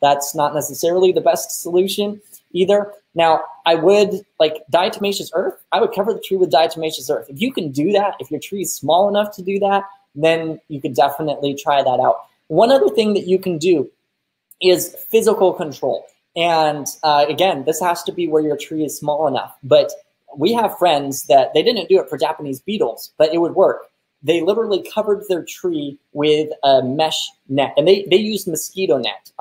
That's not necessarily the best solution either. Now, I would, like diatomaceous earth, I would cover the tree with diatomaceous earth. If you can do that, if your tree is small enough to do that, then you could definitely try that out. One other thing that you can do is physical control. And again, this has to be where your tree is small enough. But we have friends that they didn't do it for Japanese beetles, but it would work. They literally covered their tree with a mesh net, and they used mosquito net.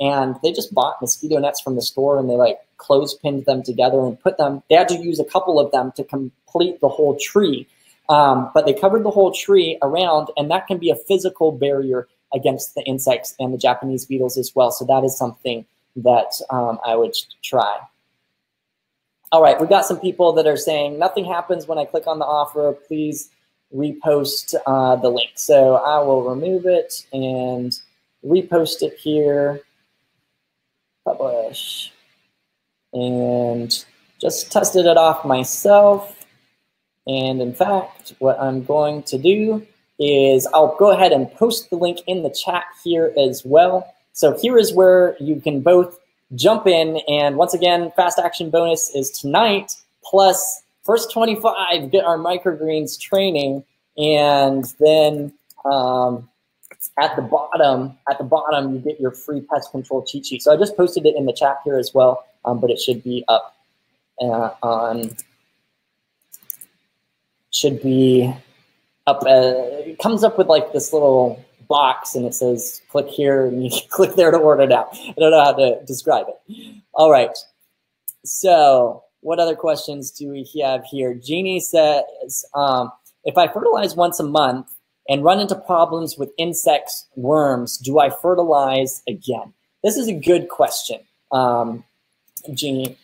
And they just bought mosquito nets from the store, and they like clothespined them together and put them. They had to use a couple of them to complete the whole tree, but they covered the whole tree around, and that can be a physical barrier against the insects and the Japanese beetles as well. So that is something that I would try. All right, we got some people that are saying nothing happens when I click on the offer. Please repost the link. So I will remove it and repost it here. Publish. And just tested it off myself. And in fact, what I'm going to do is I'll go ahead and post the link in the chat here as well. So here is where you can both jump in, and once again, fast action bonus is tonight, plus first 25 get our microgreens training, and then at the bottom you get your free pest control cheat sheet. So I just posted it in the chat here as well, but it should be up it comes up with like this little box, and it says click here, and you click there to order it out. I don't know how to describe it. All right, so what other questions do we have here? Jeannie says, if I fertilize once a month and run into problems with insects, worms, do I fertilize again? This is a good question, Jeannie.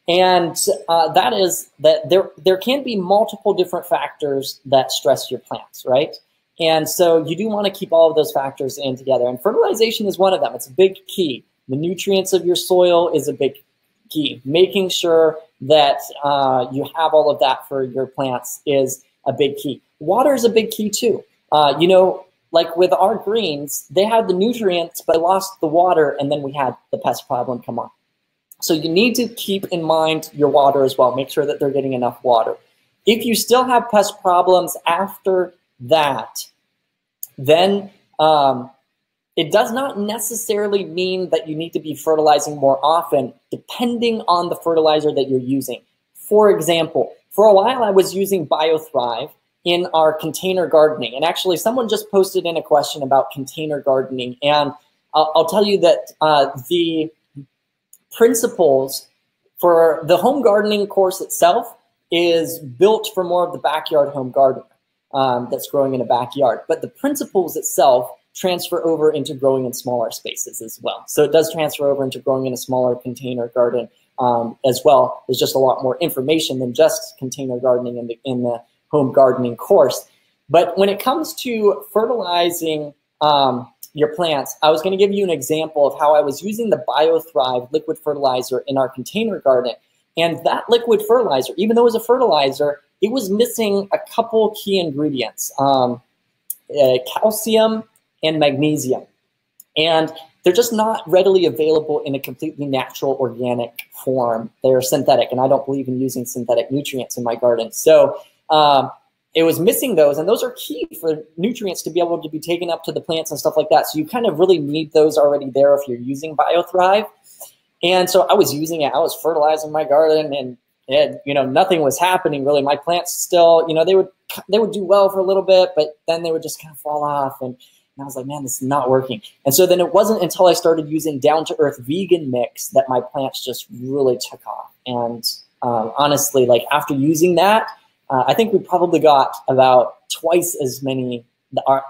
And that is that there can be multiple different factors that stress your plants, right? And so you do want to keep all of those factors in together. And fertilization is one of them. It's a big key. The nutrients of your soil is a big key. Making sure that you have all of that for your plants is a big key. Water is a big key too. Like with our greens, they had the nutrients, but lost the water, and then we had the pest problem come on. So you need to keep in mind your water as well. Make sure that they're getting enough water. If you still have pest problems after that, then it does not necessarily mean that you need to be fertilizing more often, depending on the fertilizer that you're using. For example, for a while I was using BioThrive in our container gardening. And actually someone just posted in a question about container gardening. And I'll tell you that the principles for the home gardening course itself is built for more of the backyard home gardener that's growing in a backyard. But the principles itself transfer over into growing in smaller spaces as well. So it does transfer over into growing in a smaller container garden as well. There's just a lot more information than just container gardening in the home gardening course. But when it comes to fertilizing your plants, I was going to give you an example of how I was using the BioThrive liquid fertilizer in our container garden. And that liquid fertilizer, even though it was a fertilizer, it was missing a couple key ingredients, calcium and magnesium. And they're just not readily available in a completely natural organic form. They're synthetic, and I don't believe in using synthetic nutrients in my garden. So it was missing those, and those are key for nutrients to be able to be taken up to the plants and stuff like that. So you kind of really need those already there if you're using BioThrive. And so I was using it. I was fertilizing my garden, and nothing was happening really. My plants still, they would do well for a little bit, but then they would just kind of fall off. And I was like, man, this is not working. And so then it wasn't until I started using Down to Earth vegan mix that my plants just really took off. And honestly, like after using that, I think we probably got about twice as many.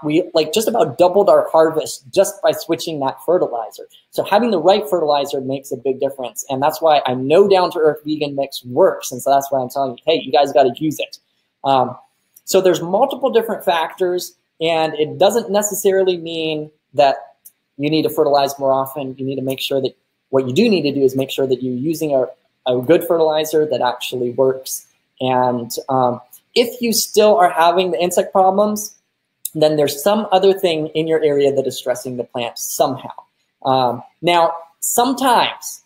We just about doubled our harvest just by switching that fertilizer. So having the right fertilizer makes a big difference. And that's why I know Down to Earth vegan mix works. And so that's why I'm telling you, hey, you guys got to use it. So there's multiple different factors. And it doesn't necessarily mean that you need to fertilize more often. You need to make sure that what you do need to do is make sure that you're using a good fertilizer that actually works. And if you still are having the insect problems, then there's some other thing in your area that is stressing the plant somehow. Now, sometimes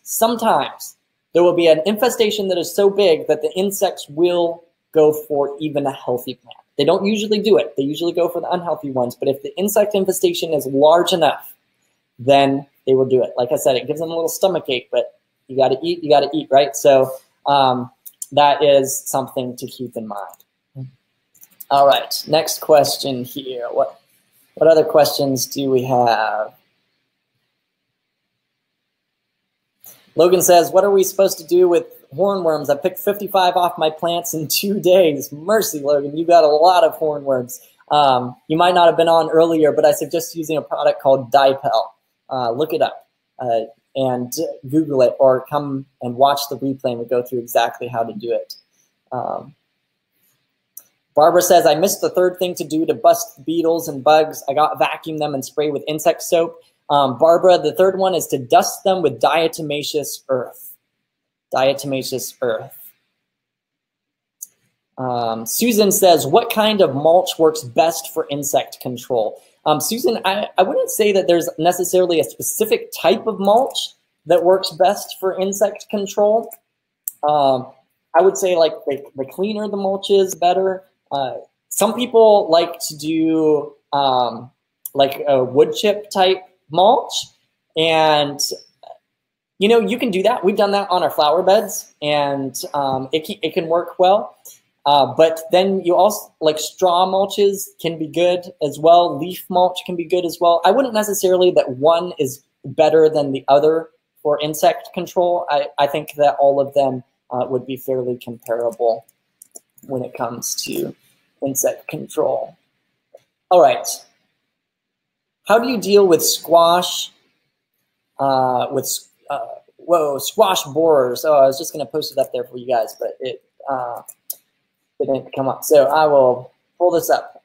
there will be an infestation that is so big that the insects will go for even a healthy plant. They don't usually do it. They usually go for the unhealthy ones. But if the insect infestation is large enough, then they will do it. Like I said, it gives them a little stomach ache, but you got to eat, right? So that is something to keep in mind. All right, next question here. What other questions do we have? Logan says, what are we supposed to do with hornworms? I picked 55 off my plants in 2 days. Mercy, Logan, you got a lot of hornworms. You might not have been on earlier, but I suggest using a product called Dipel. Look it up and Google it, or come and watch the replay and we go through exactly how to do it. Barbara says, I missed the third thing to do to bust beetles and bugs. I got vacuum them and spray with insect soap. Barbara, the third one is to dust them with diatomaceous earth. Diatomaceous earth. Susan says, what kind of mulch works best for insect control? Susan, I wouldn't say that there's necessarily a specific type of mulch that works best for insect control. I would say like the cleaner the mulch is, better. Some people like to do like a wood chip type mulch, and you can do that. We've done that on our flower beds, and it can work well. But then you also, like, straw mulches can be good as well. Leaf mulch can be good as well. I wouldn't necessarily that one is better than the other for insect control. I think that all of them would be fairly comparable when it comes to insect control. All right. How do you deal with squash, squash borers? Oh, I was just going to post it up there for you guys, but it didn't come up. So I will pull this up.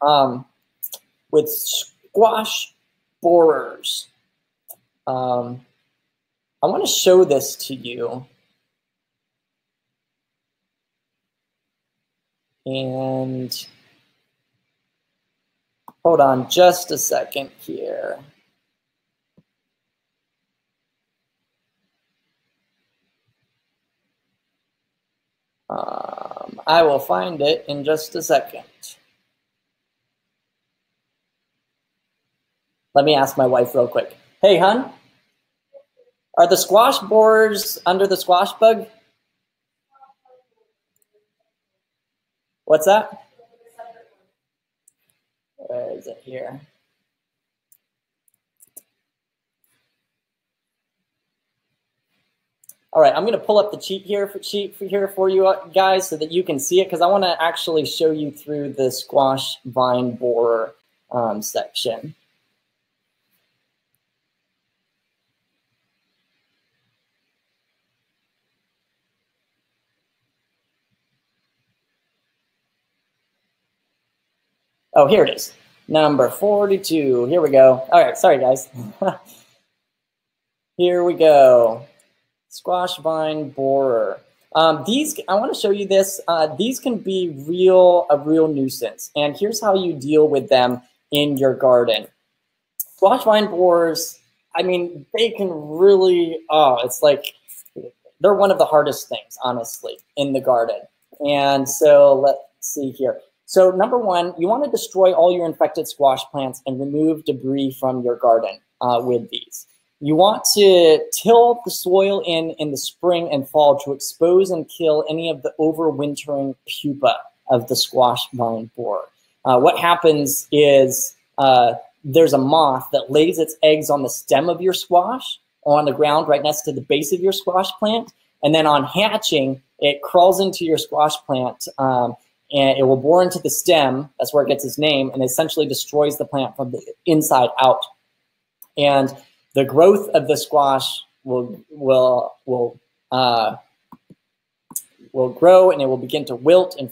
With squash borers, I want to show this to you. And hold on just a second here. I will find it in just a second. Let me ask my wife real quick. Hey, hun, are the squash borers under the squash bug? What's that? Where is it here? All right, I'm going to pull up the sheet here for you guys so that you can see it, because I want to actually show you through the squash vine borer section. Oh, here it is. Number 42. Here we go. All right, sorry, guys. Here we go. Squash vine borer. These, I want to show you this. These can be a real nuisance. And here's how you deal with them in your garden. Squash vine borers, I mean, they can really, it's like, they're one of the hardest things, honestly, in the garden. And so let's see here. So number one, you want to destroy all your infected squash plants and remove debris from your garden with these. You want to till the soil in the spring and fall to expose and kill any of the overwintering pupa of the squash vine borer. What happens is there's a moth that lays its eggs on the stem of your squash, on the ground right next to the base of your squash plant, and then on hatching, it crawls into your squash plant and it will bore into the stem. That's where it gets its name, and essentially destroys the plant from the inside out. And the growth of the squash will grow, and it will begin to wilt, and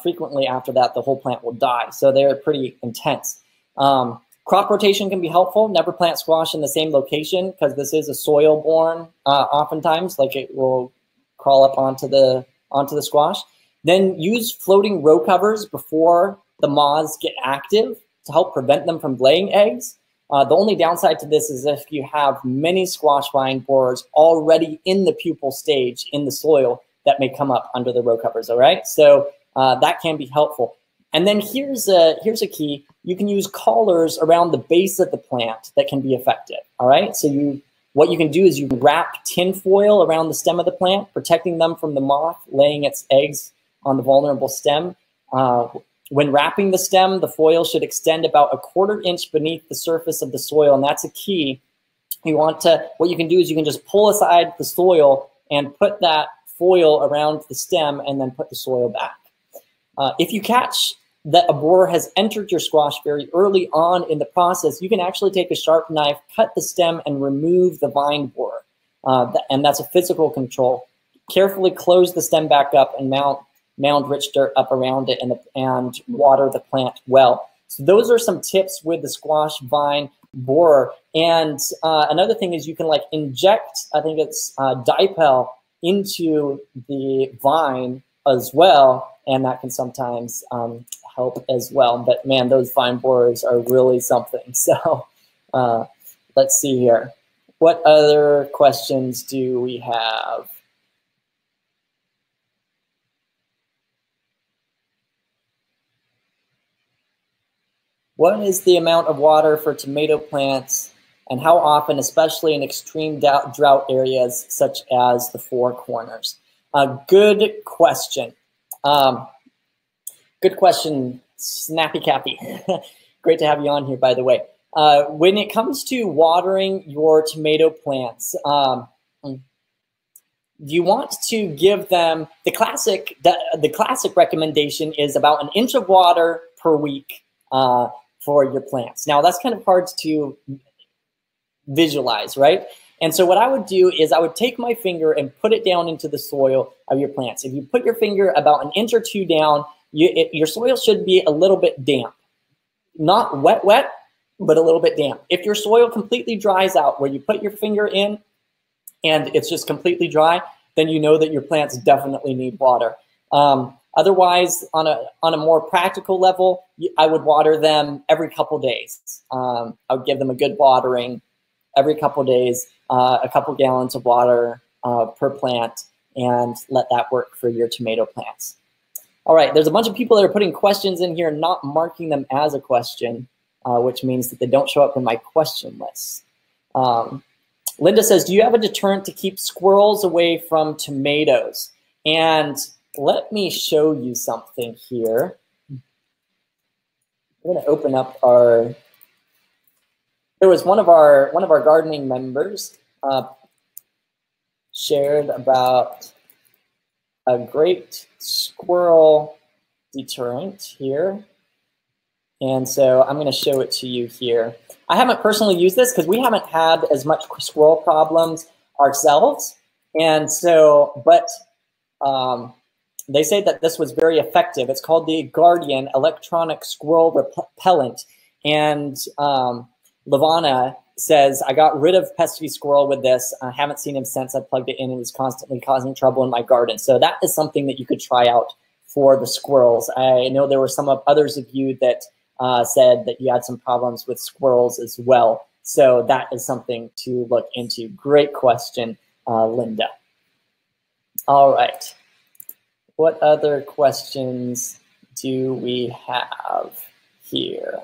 frequently after that, the whole plant will die. So they're pretty intense. Crop rotation can be helpful. Never plant squash in the same location, because this is a soil-borne. Oftentimes, like, it will crawl up onto the squash. Then use floating row covers before the moths get active to help prevent them from laying eggs. The only downside to this is if you have many squash vine borers already in the pupal stage in the soil, that may come up under the row covers, all right? So that can be helpful. And then here's a key. You can use collars around the base of the plant that can be effective, all right? So what you can do is you wrap tin foil around the stem of the plant, protecting them from the moth laying its eggs on the vulnerable stem. When wrapping the stem, the foil should extend about 1/4 inch beneath the surface of the soil, and that's a key. What you can do is you can just pull aside the soil and put that foil around the stem and then put the soil back. If you catch that a borer has entered your squash very early on in the process, you can actually take a sharp knife, cut the stem, and remove the vine borer. And that's a physical control. Carefully close the stem back up and mound rich dirt up around it, and water the plant well. So those are some tips with the squash vine borer. And another thing is you can inject, I think it's Dipel, into the vine as well, and that can sometimes help as well. But man, those vine borers are really something. So let's see here. What other questions do we have? What is the amount of water for tomato plants, and how often, especially in extreme drought areas such as the Four Corners? Good question. Good question, Snappy Cappy. Great to have you on here, by the way. When it comes to watering your tomato plants, you want to give them the classic recommendation is about 1 inch of water per week for your plants. Now that's kind of hard to visualize, right? And so what I would do is I would take my finger and put it down into the soil of your plants. If you put your finger about 1 inch or 2 down, your soil should be a little bit damp. Not wet, but a little bit damp. If your soil completely dries out where you put your finger in and it's just completely dry, then you know that your plants definitely need water. Otherwise, on a more practical level, I would water them every couple days. I would give them a good watering every couple days, a couple gallons of water per plant, and let that work for your tomato plants. All right, there's a bunch of people that are putting questions in here, not marking them as a question. which means that they don't show up in my question list. Linda says, do you have a deterrent to keep squirrels away from tomatoes? And let me show you something here. I'm going to open up our, there was one of our gardening members shared about a great squirrel deterrent here. And so I'm going to show it to you here. I haven't personally used this because we haven't had as much squirrel problems ourselves. And so, but they say that this was very effective. It's called the Guardian Electronic Squirrel Repellent. And Lavana says, I got rid of pesky squirrel with this. I haven't seen him since I plugged it in. It was constantly causing trouble in my garden. So that is something that you could try out for the squirrels. I know there were some of others of you that said that you had some problems with squirrels as well. So that is something to look into. Great question, Linda. All right. What other questions do we have here?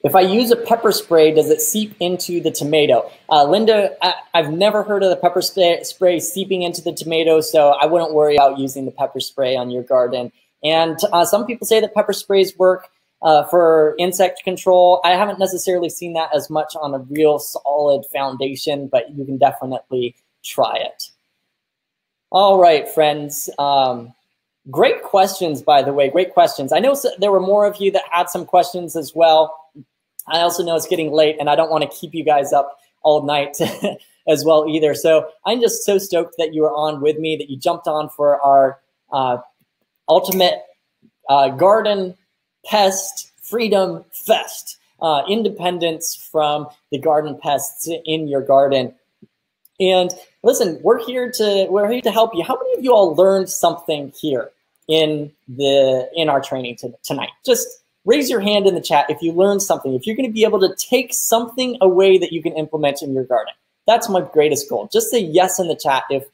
If I use a pepper spray, does it seep into the tomato? Linda, I've never heard of the pepper spray seeping into the tomato, so I wouldn't worry about using the pepper spray on your garden. And some people say that pepper sprays work for insect control. I haven't necessarily seen that as much on a real solid foundation, but you can definitely try it. All right, friends. Great questions, by the way, great questions. I know there were more of you that had some questions as well. I also know it's getting late and I don't want to keep you guys up all night as well either. So I'm just so stoked that you were on with me, that you jumped on for our ultimate garden pest freedom fest, independence from the garden pests in your garden. And listen, we're here to help you. How many of you all learned something here in our training tonight? Just raise your hand in the chat if you learned something, if you're going to be able to take something away that you can implement in your garden. That's my greatest goal. Just say yes in the chat if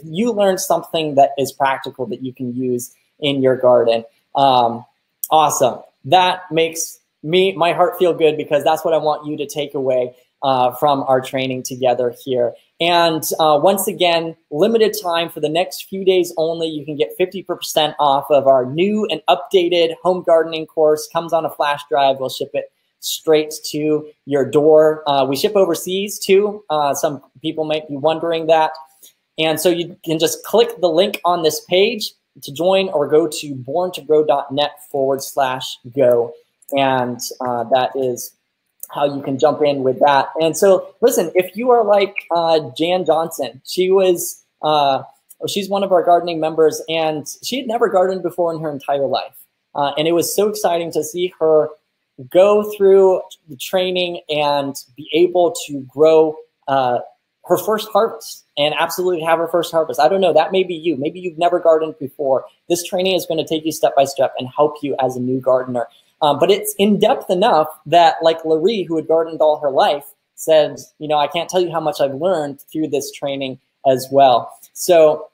you learned something that is practical that you can use in your garden. Awesome. That makes my heart feel good, because that's what I want you to take away from our training together here. And once again, limited time for the next few days only. You can get 50% off of our new and updated home gardening course. Comes on a flash drive. We'll ship it straight to your door. We ship overseas too. Some people might be wondering that. And so you can just click the link on this page to join, or go to borntogrow.net/go. And that is how you can jump in with that. And so listen, if you are like Jan Johnson, she's one of our gardening members, and she had never gardened before in her entire life. And it was so exciting to see her go through the training and be able to grow her first harvest, and absolutely have her first harvest. I don't know, that may be you. Maybe you've never gardened before. This training is going to take you step by step and help you as a new gardener. But it's in depth enough that, like Larry, who had gardened all her life, said, you know, I can't tell you how much I've learned through this training as well. So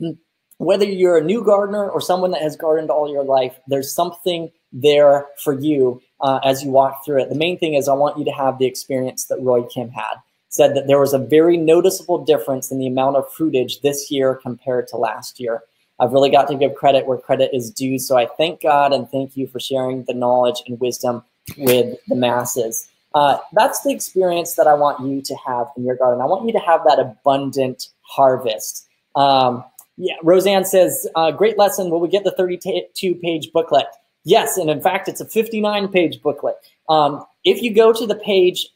whether you're a new gardener or someone that has gardened all your life, there's something there for you as you walk through it. The main thing is I want you to have the experience that Roy Kim had. Said that there was a very noticeable difference in the amount of fruitage this year compared to last year. I've really got to give credit where credit is due. So I thank God and thank you for sharing the knowledge and wisdom with the masses. That's the experience that I want you to have in your garden. I want you to have that abundant harvest. Yeah, Roseanne says, great lesson. Will we get the 32-page booklet? Yes, and in fact, it's a 59-page booklet. If you go to the page,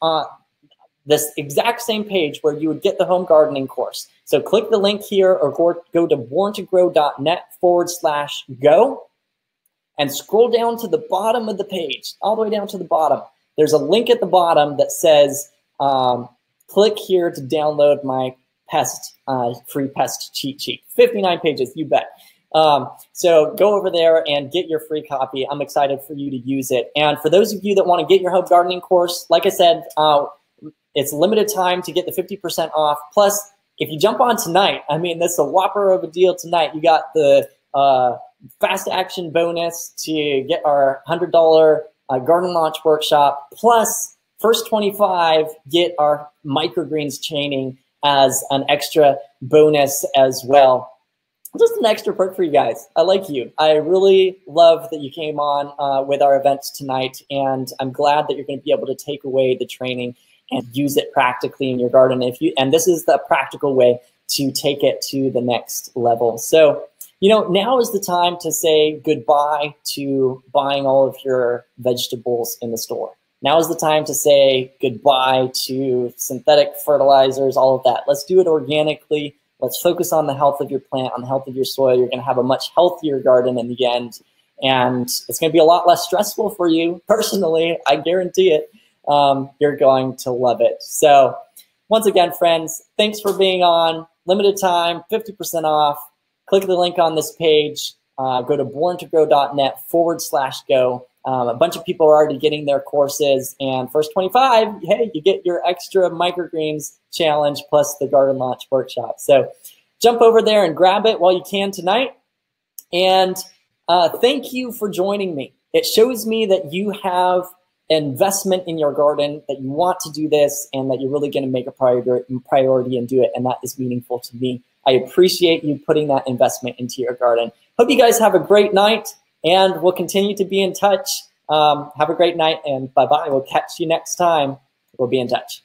this exact same page where you would get the home gardening course. So click the link here, or go to borntogrow.net/go and scroll down to the bottom of the page, all the way down to the bottom. There's a link at the bottom that says, click here to download my free pest cheat sheet. 59 pages, you bet. So go over there and get your free copy. I'm excited for you to use it. And for those of you that want to get your home gardening course, like I said, it's limited time to get the 50% off. Plus, if you jump on tonight, I mean, that's a whopper of a deal tonight. You got the fast action bonus to get our $100 garden launch workshop, plus first 25 get our microgreens training as an extra bonus as well. Just an extra perk for you guys. I like you. I really love that you came on with our events tonight, and I'm glad that you're going to be able to take away the training and use it practically in your garden. And this is the practical way to take it to the next level. So, now is the time to say goodbye to buying all of your vegetables in the store. Now is the time to say goodbye to synthetic fertilizers, all of that. Let's do it organically. Let's focus on the health of your plant, on the health of your soil. You're going to have a much healthier garden in the end, and it's going to be a lot less stressful for you personally. I guarantee it. You're going to love it. So once again, friends, thanks for being on. Limited time, 50% off. Click the link on this page. Go to borntogrow.net/go. A bunch of people are already getting their courses, and first 25, hey, you get your extra microgreens challenge plus the garden launch workshop. So jump over there and grab it while you can tonight. And thank you for joining me. It shows me that you have investment in your garden, that you want to do this, and that you're really going to make a priority and do it. And that is meaningful to me. I appreciate you putting that investment into your garden. Hope you guys have a great night, and we'll continue to be in touch. Have a great night, and bye-bye. We'll catch you next time. We'll be in touch.